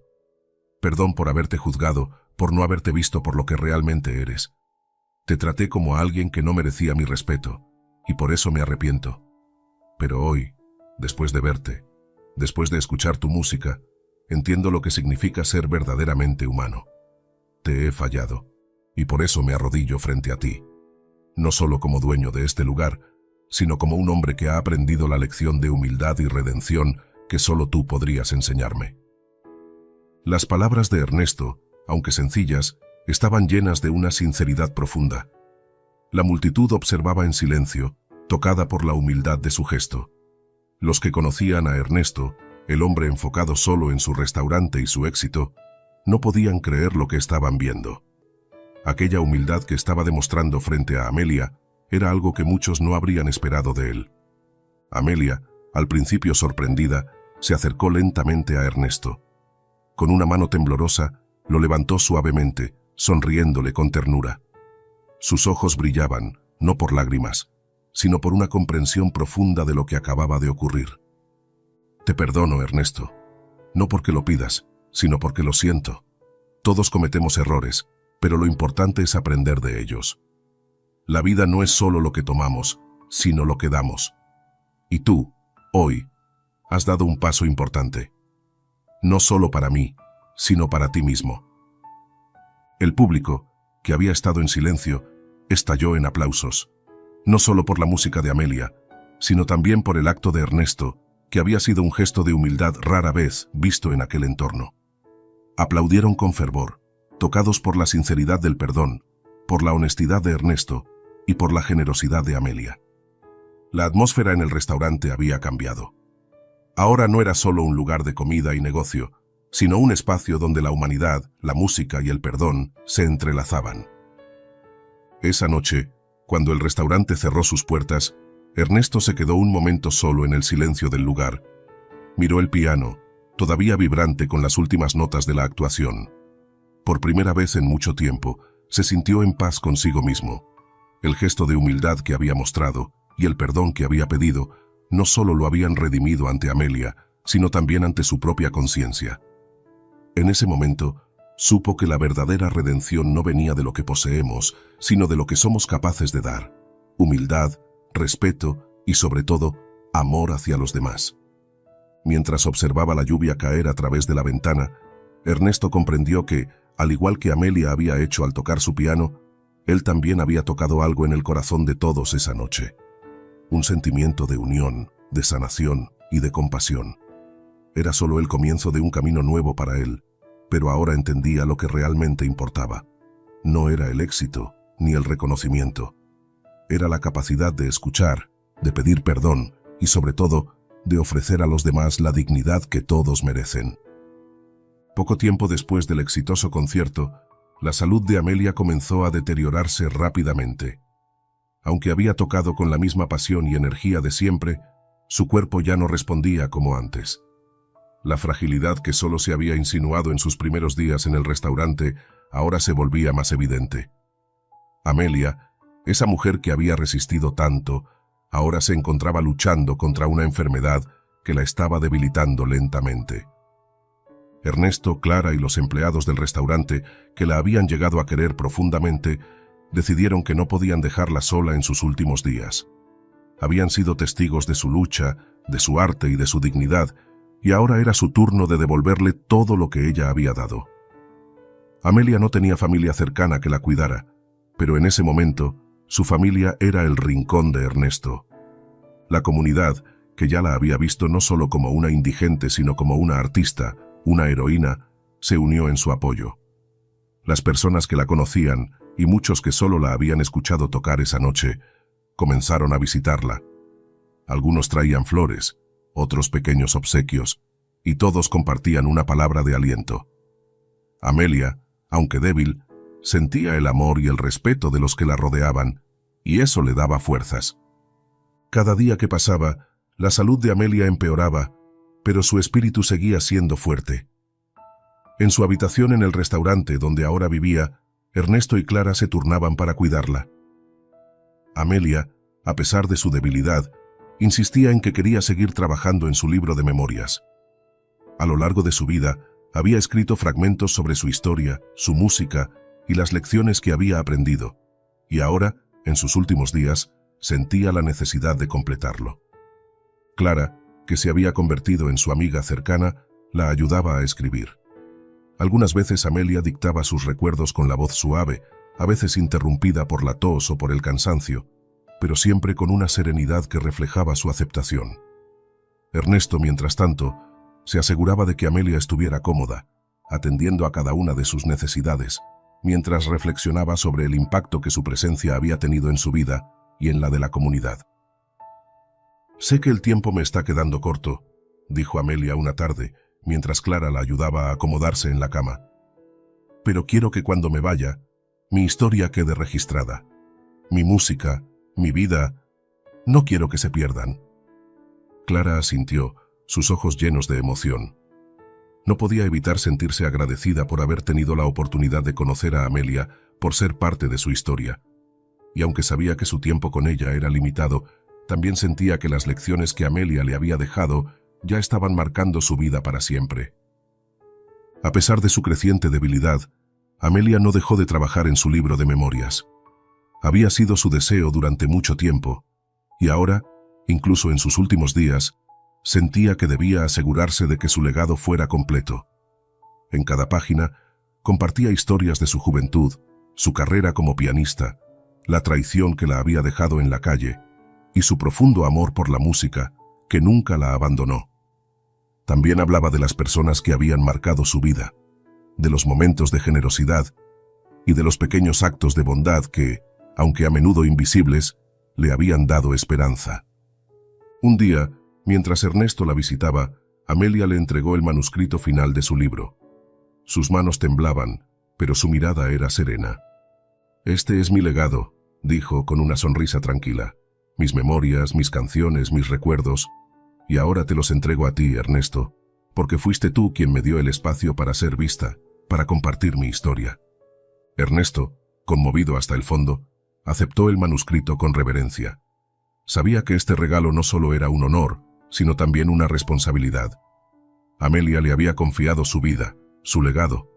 S1: Perdón por haberte juzgado, por no haberte visto por lo que realmente eres. Te traté como a alguien que no merecía mi respeto, y por eso me arrepiento. Pero hoy, después de verte, después de escuchar tu música, entiendo lo que significa ser verdaderamente humano. Te he fallado, y por eso me arrodillo frente a ti, no solo como dueño de este lugar, sino como un hombre que ha aprendido la lección de humildad y redención que solo tú podrías enseñarme». Las palabras de Ernesto, aunque sencillas, estaban llenas de una sinceridad profunda. La multitud observaba en silencio, tocada por la humildad de su gesto. Los que conocían a Ernesto, el hombre enfocado solo en su restaurante y su éxito, no podían creer lo que estaban viendo. Aquella humildad que estaba demostrando frente a Amelia era algo que muchos no habrían esperado de él. Amelia, al principio sorprendida, se acercó lentamente a Ernesto. Con una mano temblorosa, lo levantó suavemente, sonriéndole con ternura. Sus ojos brillaban, no por lágrimas, sino por una comprensión profunda de lo que acababa de ocurrir. «Te perdono, Ernesto. No porque lo pidas, sino porque lo siento. Todos cometemos errores, pero lo importante es aprender de ellos. La vida no es solo lo que tomamos, sino lo que damos. Y tú, hoy, has dado un paso importante. No solo para mí, sino para ti mismo». El público, que había estado en silencio, estalló en aplausos, no solo por la música de Amelia, sino también por el acto de Ernesto, que había sido un gesto de humildad rara vez visto en aquel entorno. Aplaudieron con fervor, tocados por la sinceridad del perdón, por la honestidad de Ernesto y por la generosidad de Amelia. La atmósfera en el restaurante había cambiado. Ahora no era solo un lugar de comida y negocio, sino un espacio donde la humanidad, la música y el perdón se entrelazaban. Esa noche, cuando el restaurante cerró sus puertas, Ernesto se quedó un momento solo en el silencio del lugar. Miró el piano, todavía vibrante con las últimas notas de la actuación. Por primera vez en mucho tiempo, se sintió en paz consigo mismo. El gesto de humildad que había mostrado y el perdón que había pedido no solo lo habían redimido ante Amelia, sino también ante su propia conciencia. En ese momento, supo que la verdadera redención no venía de lo que poseemos, sino de lo que somos capaces de dar: humildad, respeto y, sobre todo, amor hacia los demás. Mientras observaba la lluvia caer a través de la ventana, Ernesto comprendió que, al igual que Amelia había hecho al tocar su piano, él también había tocado algo en el corazón de todos esa noche. Un sentimiento de unión, de sanación y de compasión. Era solo el comienzo de un camino nuevo para él, pero ahora entendía lo que realmente importaba. No era el éxito ni el reconocimiento. Era la capacidad de escuchar, de pedir perdón y, sobre todo, de ofrecer a los demás la dignidad que todos merecen. Poco tiempo después del exitoso concierto, la salud de Amelia comenzó a deteriorarse rápidamente. Aunque había tocado con la misma pasión y energía de siempre, su cuerpo ya no respondía como antes. La fragilidad que solo se había insinuado en sus primeros días en el restaurante ahora se volvía más evidente. Amelia, esa mujer que había resistido tanto, ahora se encontraba luchando contra una enfermedad que la estaba debilitando lentamente. Ernesto, Clara y los empleados del restaurante, que la habían llegado a querer profundamente, decidieron que no podían dejarla sola en sus últimos días. Habían sido testigos de su lucha, de su arte y de su dignidad, y ahora era su turno de devolverle todo lo que ella había dado. Amelia no tenía familia cercana que la cuidara, pero en ese momento, su familia era el rincón de Ernesto. La comunidad, que ya la había visto no solo como una indigente, sino como una artista, una heroína, se unió en su apoyo. Las personas que la conocían, y muchos que solo la habían escuchado tocar esa noche, comenzaron a visitarla. Algunos traían flores, otros pequeños obsequios, y todos compartían una palabra de aliento. Amelia, aunque débil, sentía el amor y el respeto de los que la rodeaban, y eso le daba fuerzas. Cada día que pasaba, la salud de Amelia empeoraba, pero su espíritu seguía siendo fuerte. En su habitación en el restaurante donde ahora vivía, Ernesto y Clara se turnaban para cuidarla. Amelia, a pesar de su debilidad, insistía en que quería seguir trabajando en su libro de memorias. A lo largo de su vida, había escrito fragmentos sobre su historia, su música y las lecciones que había aprendido, y ahora, en sus últimos días, sentía la necesidad de completarlo. Clara, que se había convertido en su amiga cercana, la ayudaba a escribir. Algunas veces Amelia dictaba sus recuerdos con la voz suave, a veces interrumpida por la tos o por el cansancio, pero siempre con una serenidad que reflejaba su aceptación. Ernesto, mientras tanto, se aseguraba de que Amelia estuviera cómoda, atendiendo a cada una de sus necesidades, mientras reflexionaba sobre el impacto que su presencia había tenido en su vida y en la de la comunidad. «Sé que el tiempo me está quedando corto», dijo Amelia una tarde, mientras Clara la ayudaba a acomodarse en la cama. «Pero quiero que cuando me vaya, mi historia quede registrada. Mi música, mi vida, no quiero que se pierdan». Clara asintió, sus ojos llenos de emoción. No podía evitar sentirse agradecida por haber tenido la oportunidad de conocer a Amelia, por ser parte de su historia. Y aunque sabía que su tiempo con ella era limitado, también sentía que las lecciones que Amelia le había dejado ya estaban marcando su vida para siempre. A pesar de su creciente debilidad, Amelia no dejó de trabajar en su libro de memorias. Había sido su deseo durante mucho tiempo, y ahora, incluso en sus últimos días, sentía que debía asegurarse de que su legado fuera completo. En cada página, compartía historias de su juventud, su carrera como pianista, la traición que la había dejado en la calle, y su profundo amor por la música, que nunca la abandonó. También hablaba de las personas que habían marcado su vida, de los momentos de generosidad y de los pequeños actos de bondad que, aunque a menudo invisibles, le habían dado esperanza. Un día, mientras Ernesto la visitaba, Amelia le entregó el manuscrito final de su libro. Sus manos temblaban, pero su mirada era serena. «Este es mi legado», dijo con una sonrisa tranquila. «Mis memorias, mis canciones, mis recuerdos. Y ahora te los entrego a ti, Ernesto, porque fuiste tú quien me dio el espacio para ser vista, para compartir mi historia». Ernesto, conmovido hasta el fondo, aceptó el manuscrito con reverencia. Sabía que este regalo no solo era un honor, sino también una responsabilidad. Amelia le había confiado su vida, su legado,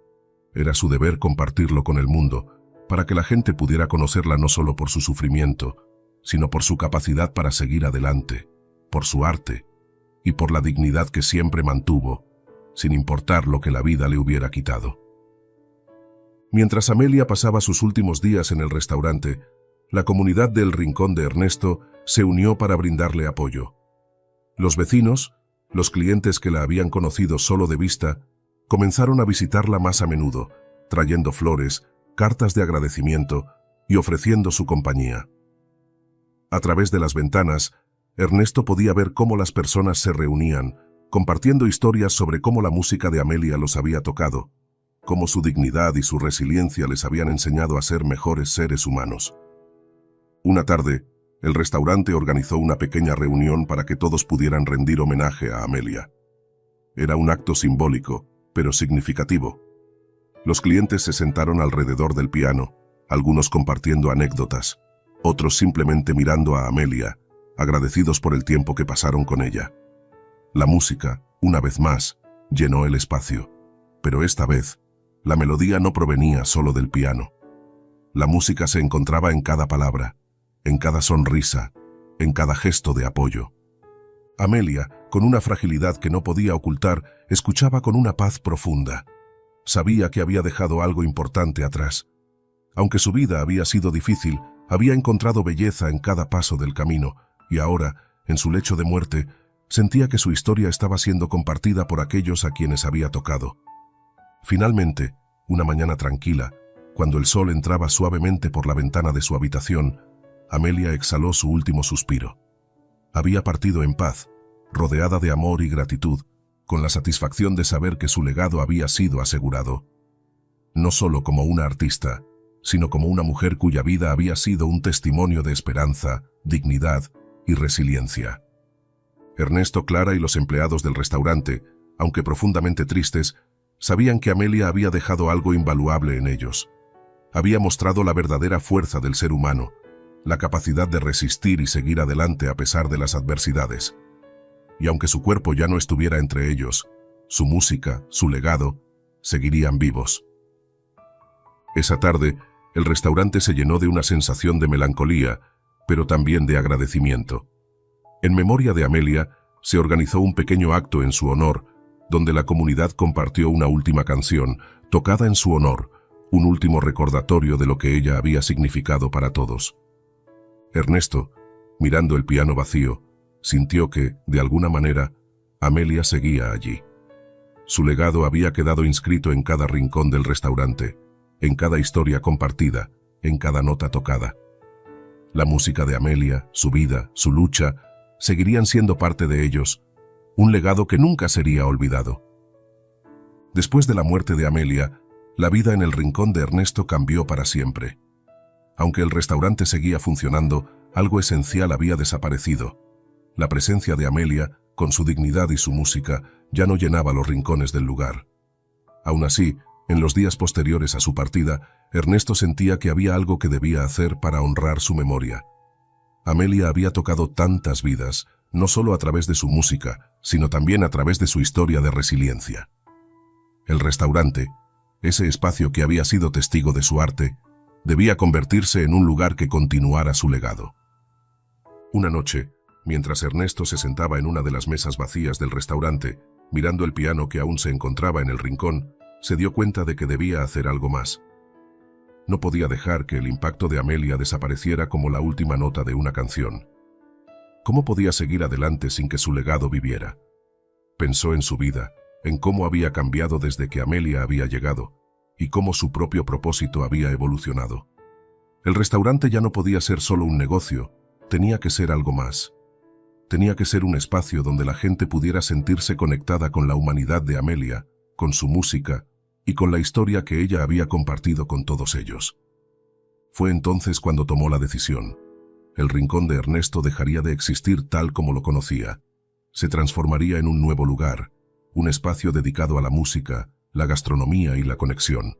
S1: Era su deber compartirlo con el mundo, para que la gente pudiera conocerla no solo por su sufrimiento, sino por su capacidad para seguir adelante, por su arte y por la dignidad que siempre mantuvo, sin importar lo que la vida le hubiera quitado. Mientras Amelia pasaba sus últimos días en el restaurante, la comunidad del Rincón de Ernesto se unió para brindarle apoyo. Los vecinos, los clientes que la habían conocido solo de vista, comenzaron a visitarla más a menudo, trayendo flores, cartas de agradecimiento y ofreciendo su compañía. A través de las ventanas, Ernesto podía ver cómo las personas se reunían, compartiendo historias sobre cómo la música de Amelia los había tocado, cómo su dignidad y su resiliencia les habían enseñado a ser mejores seres humanos. Una tarde, el restaurante organizó una pequeña reunión para que todos pudieran rendir homenaje a Amelia. Era un acto simbólico, pero significativo. Los clientes se sentaron alrededor del piano, algunos compartiendo anécdotas, otros simplemente mirando a Amelia, agradecidos por el tiempo que pasaron con ella. La música, una vez más, llenó el espacio, pero esta vez, la melodía no provenía solo del piano. La música se encontraba en cada palabra, en cada sonrisa, en cada gesto de apoyo. Amelia, con una fragilidad que no podía ocultar, escuchaba con una paz profunda. Sabía que había dejado algo importante atrás. Aunque su vida había sido difícil, había encontrado belleza en cada paso del camino, y ahora, en su lecho de muerte, sentía que su historia estaba siendo compartida por aquellos a quienes había tocado. Finalmente, una mañana tranquila, cuando el sol entraba suavemente por la ventana de su habitación, Amelia exhaló su último suspiro. Había partido en paz, rodeada de amor y gratitud, con la satisfacción de saber que su legado había sido asegurado. No solo como una artista, sino como una mujer cuya vida había sido un testimonio de esperanza, dignidad y resiliencia. Ernesto, Clara y los empleados del restaurante, aunque profundamente tristes, sabían que Amelia había dejado algo invaluable en ellos. Había mostrado la verdadera fuerza del ser humano, la capacidad de resistir y seguir adelante a pesar de las adversidades. Y aunque su cuerpo ya no estuviera entre ellos, su música, su legado, seguirían vivos. Esa tarde, el restaurante se llenó de una sensación de melancolía, pero también de agradecimiento. En memoria de Amelia, se organizó un pequeño acto en su honor, donde la comunidad compartió una última canción, tocada en su honor, un último recordatorio de lo que ella había significado para todos. Ernesto, mirando el piano vacío, sintió que, de alguna manera, Amelia seguía allí. Su legado había quedado inscrito en cada rincón del restaurante, en cada historia compartida, en cada nota tocada. La música de Amelia, su vida, su lucha, seguirían siendo parte de ellos, un legado que nunca sería olvidado. Después de la muerte de Amelia, la vida en el rincón de Ernesto cambió para siempre. Aunque el restaurante seguía funcionando, algo esencial había desaparecido. La presencia de Amelia, con su dignidad y su música, ya no llenaba los rincones del lugar. Aún así, en los días posteriores a su partida, Ernesto sentía que había algo que debía hacer para honrar su memoria. Amelia había tocado tantas vidas, no solo a través de su música, sino también a través de su historia de resiliencia. El restaurante, ese espacio que había sido testigo de su arte, debía convertirse en un lugar que continuara su legado. Una noche, mientras Ernesto se sentaba en una de las mesas vacías del restaurante, mirando el piano que aún se encontraba en el rincón, se dio cuenta de que debía hacer algo más. No podía dejar que el impacto de Amelia desapareciera como la última nota de una canción. ¿Cómo podía seguir adelante sin que su legado viviera? Pensó en su vida, en cómo había cambiado desde que Amelia había llegado, y cómo su propio propósito había evolucionado. El restaurante ya no podía ser solo un negocio, tenía que ser algo más. Tenía que ser un espacio donde la gente pudiera sentirse conectada con la humanidad de Amelia, con su música y con la historia que ella había compartido con todos ellos. Fue entonces cuando tomó la decisión. El rincón de Ernesto dejaría de existir tal como lo conocía. Se transformaría en un nuevo lugar, un espacio dedicado a la música, la gastronomía y la conexión.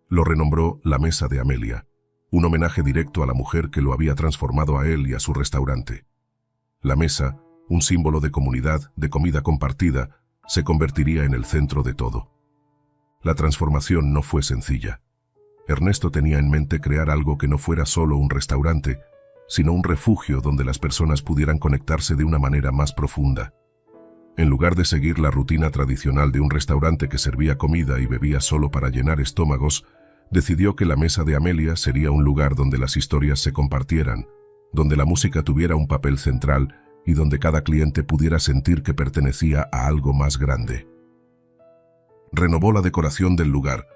S1: Lo renombró La Mesa de Amelia, un homenaje directo a la mujer que lo había transformado a él y a su restaurante. La mesa, un símbolo de comunidad, de comida compartida, se convertiría en el centro de todo. La transformación no fue sencilla. Ernesto tenía en mente crear algo que no fuera solo un restaurante, sino un refugio donde las personas pudieran conectarse de una manera más profunda. En lugar de seguir la rutina tradicional de un restaurante que servía comida y bebía solo para llenar estómagos, decidió que la mesa de Amelia sería un lugar donde las historias se compartieran, donde la música tuviera un papel central y donde cada cliente pudiera sentir que pertenecía a algo más grande. Renovó la decoración del lugar.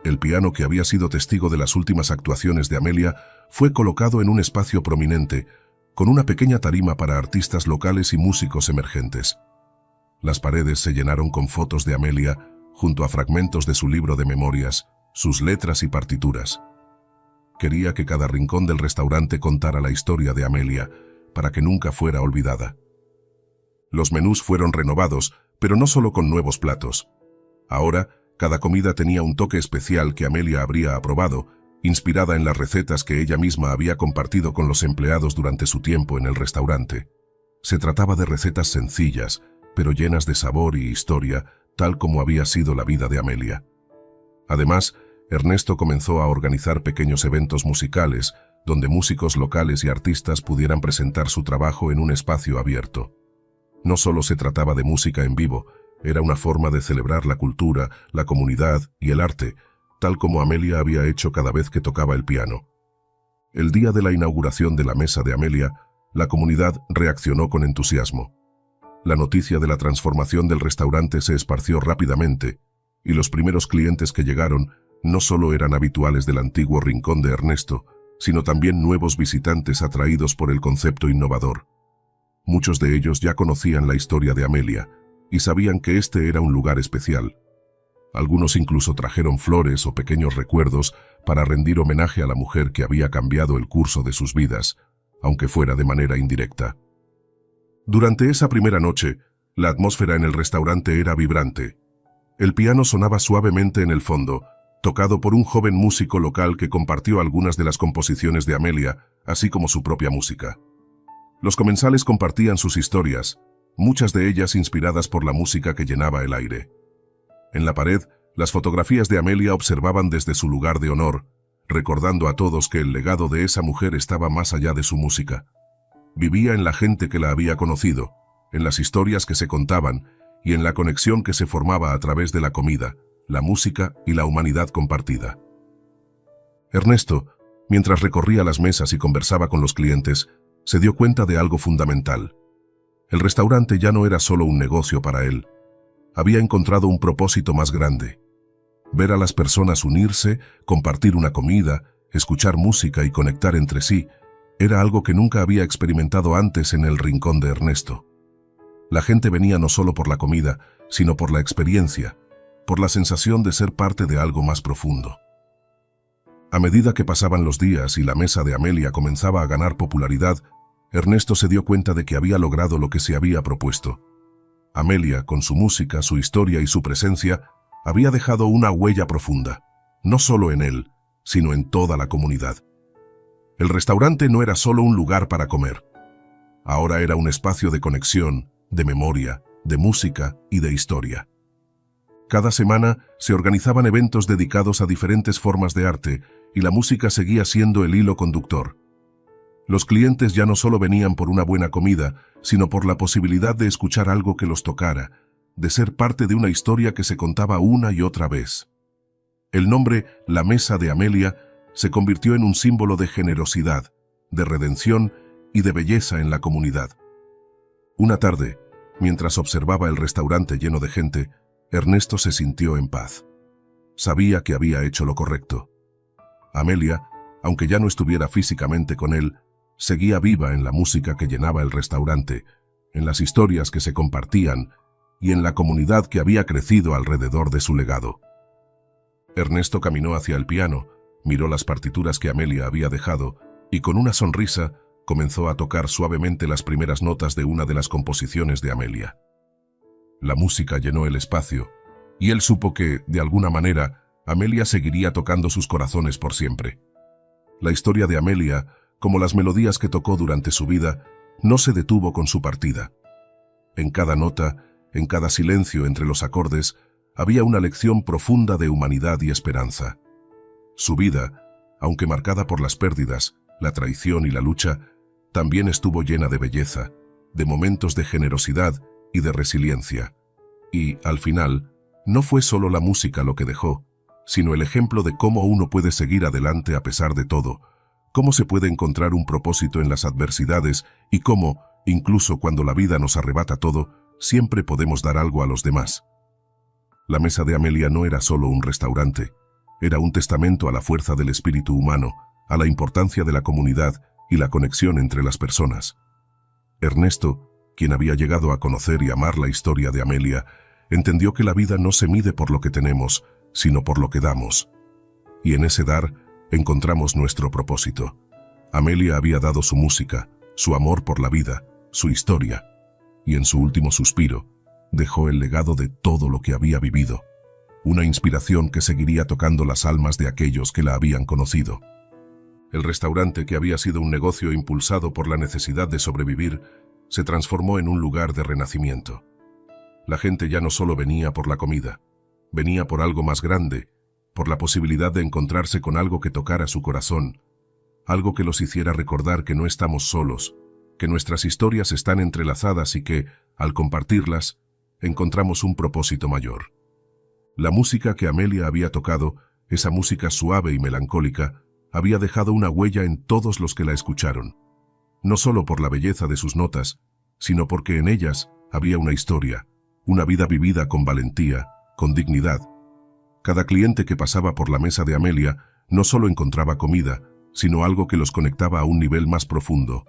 S1: El piano, que había sido testigo de las últimas actuaciones de Amelia, fue colocado en un espacio prominente, con una pequeña tarima para artistas locales y músicos emergentes. Las paredes se llenaron con fotos de Amelia, junto a fragmentos de su libro de memorias, sus letras y partituras. Quería que cada rincón del restaurante contara la historia de Amelia, para que nunca fuera olvidada. Los menús fueron renovados, pero no solo con nuevos platos. Ahora, cada comida tenía un toque especial que Amelia habría aprobado, inspirada en las recetas que ella misma había compartido con los empleados durante su tiempo en el restaurante. Se trataba de recetas sencillas, pero llenas de sabor y historia, tal como había sido la vida de Amelia. Además, Ernesto comenzó a organizar pequeños eventos musicales, donde músicos locales y artistas pudieran presentar su trabajo en un espacio abierto. No solo se trataba de música en vivo, era una forma de celebrar la cultura, la comunidad y el arte, tal como Amelia había hecho cada vez que tocaba el piano. El día de la inauguración de la mesa de Amelia, la comunidad reaccionó con entusiasmo. La noticia de la transformación del restaurante se esparció rápidamente, y los primeros clientes que llegaron no solo eran habituales del antiguo rincón de Ernesto, sino también nuevos visitantes atraídos por el concepto innovador. Muchos de ellos ya conocían la historia de Amelia, y sabían que este era un lugar especial. Algunos incluso trajeron flores o pequeños recuerdos para rendir homenaje a la mujer que había cambiado el curso de sus vidas, aunque fuera de manera indirecta. Durante esa primera noche, la atmósfera en el restaurante era vibrante. El piano sonaba suavemente en el fondo, tocado por un joven músico local que compartió algunas de las composiciones de Amelia, así como su propia música. Los comensales compartían sus historias, muchas de ellas inspiradas por la música que llenaba el aire. En la pared, las fotografías de Amelia observaban desde su lugar de honor, recordando a todos que el legado de esa mujer estaba más allá de su música. Vivía en la gente que la había conocido, en las historias que se contaban y en la conexión que se formaba a través de la comida, la música y la humanidad compartida. Ernesto, mientras recorría las mesas y conversaba con los clientes, se dio cuenta de algo fundamental. El restaurante ya no era solo un negocio para él. Había encontrado un propósito más grande. Ver a las personas unirse, compartir una comida, escuchar música y conectar entre sí, era algo que nunca había experimentado antes en el rincón de Ernesto. La gente venía no solo por la comida, sino por la experiencia, por la sensación de ser parte de algo más profundo. A medida que pasaban los días y la mesa de Amelia comenzaba a ganar popularidad, Ernesto se dio cuenta de que había logrado lo que se había propuesto. Amelia, con su música, su historia y su presencia, había dejado una huella profunda, no solo en él, sino en toda la comunidad. El restaurante no era solo un lugar para comer. Ahora era un espacio de conexión, de memoria, de música y de historia. Cada semana se organizaban eventos dedicados a diferentes formas de arte y la música seguía siendo el hilo conductor. Los clientes ya no solo venían por una buena comida, sino por la posibilidad de escuchar algo que los tocara, de ser parte de una historia que se contaba una y otra vez. El nombre La Mesa de Amelia se convirtió en un símbolo de generosidad, de redención y de belleza en la comunidad. Una tarde, mientras observaba el restaurante lleno de gente, Ernesto se sintió en paz. Sabía que había hecho lo correcto. Amelia, aunque ya no estuviera físicamente con él, seguía viva en la música que llenaba el restaurante, en las historias que se compartían y en la comunidad que había crecido alrededor de su legado. Ernesto caminó hacia el piano, miró las partituras que Amelia había dejado y con una sonrisa comenzó a tocar suavemente las primeras notas de una de las composiciones de Amelia. La música llenó el espacio y él supo que, de alguna manera, Amelia seguiría tocando sus corazones por siempre. La historia de Amelia, como las melodías que tocó durante su vida, no se detuvo con su partida. En cada nota, en cada silencio entre los acordes, había una lección profunda de humanidad y esperanza. Su vida, aunque marcada por las pérdidas, la traición y la lucha, también estuvo llena de belleza, de momentos de generosidad y de resiliencia. Y, al final, no fue solo la música lo que dejó, sino el ejemplo de cómo uno puede seguir adelante a pesar de todo, cómo se puede encontrar un propósito en las adversidades y cómo, incluso cuando la vida nos arrebata todo, siempre podemos dar algo a los demás. La mesa de Amelia no era solo un restaurante, era un testamento a la fuerza del espíritu humano, a la importancia de la comunidad y la conexión entre las personas. Ernesto, quien había llegado a conocer y amar la historia de Amelia, entendió que la vida no se mide por lo que tenemos, sino por lo que damos. Y en ese dar, encontramos nuestro propósito. Amelia había dado su música, su amor por la vida, su historia, y en su último suspiro, dejó el legado de todo lo que había vivido, una inspiración que seguiría tocando las almas de aquellos que la habían conocido. El restaurante, que había sido un negocio impulsado por la necesidad de sobrevivir, se transformó en un lugar de renacimiento. La gente ya no solo venía por la comida, venía por algo más grande, por la posibilidad de encontrarse con algo que tocara su corazón, algo que los hiciera recordar que no estamos solos, que nuestras historias están entrelazadas y que, al compartirlas, encontramos un propósito mayor. La música que Amelia había tocado, esa música suave y melancólica, había dejado una huella en todos los que la escucharon. No solo por la belleza de sus notas, sino porque en ellas había una historia, una vida vivida con valentía, con dignidad. Cada cliente que pasaba por la mesa de Amelia no solo encontraba comida, sino algo que los conectaba a un nivel más profundo.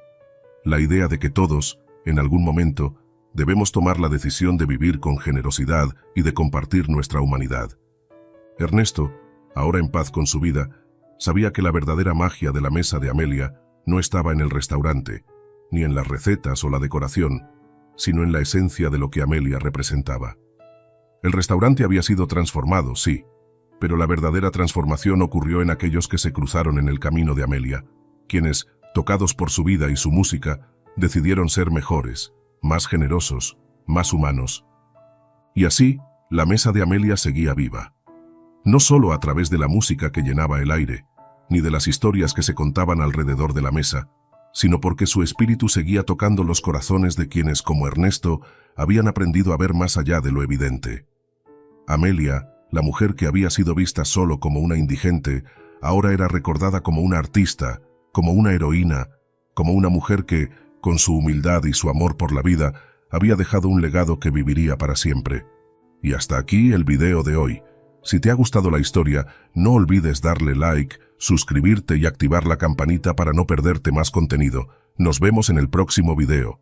S1: La idea de que todos, en algún momento, debemos tomar la decisión de vivir con generosidad y de compartir nuestra humanidad. Ernesto, ahora en paz con su vida, sabía que la verdadera magia de la mesa de Amelia no estaba en el restaurante, ni en las recetas o la decoración, sino en la esencia de lo que Amelia representaba. El restaurante había sido transformado, sí, pero la verdadera transformación ocurrió en aquellos que se cruzaron en el camino de Amelia, quienes, tocados por su vida y su música, decidieron ser mejores, más generosos, más humanos. Y así, la mesa de Amelia seguía viva. No solo a través de la música que llenaba el aire, ni de las historias que se contaban alrededor de la mesa, sino porque su espíritu seguía tocando los corazones de quienes, como Ernesto, habían aprendido a ver más allá de lo evidente. Amelia, la mujer que había sido vista solo como una indigente, ahora era recordada como una artista, como una heroína, como una mujer que, con su humildad y su amor por la vida, había dejado un legado que viviría para siempre. Y hasta aquí el video de hoy. Si te ha gustado la historia, no olvides darle like, suscribirte y activar la campanita para no perderte más contenido. Nos vemos en el próximo video.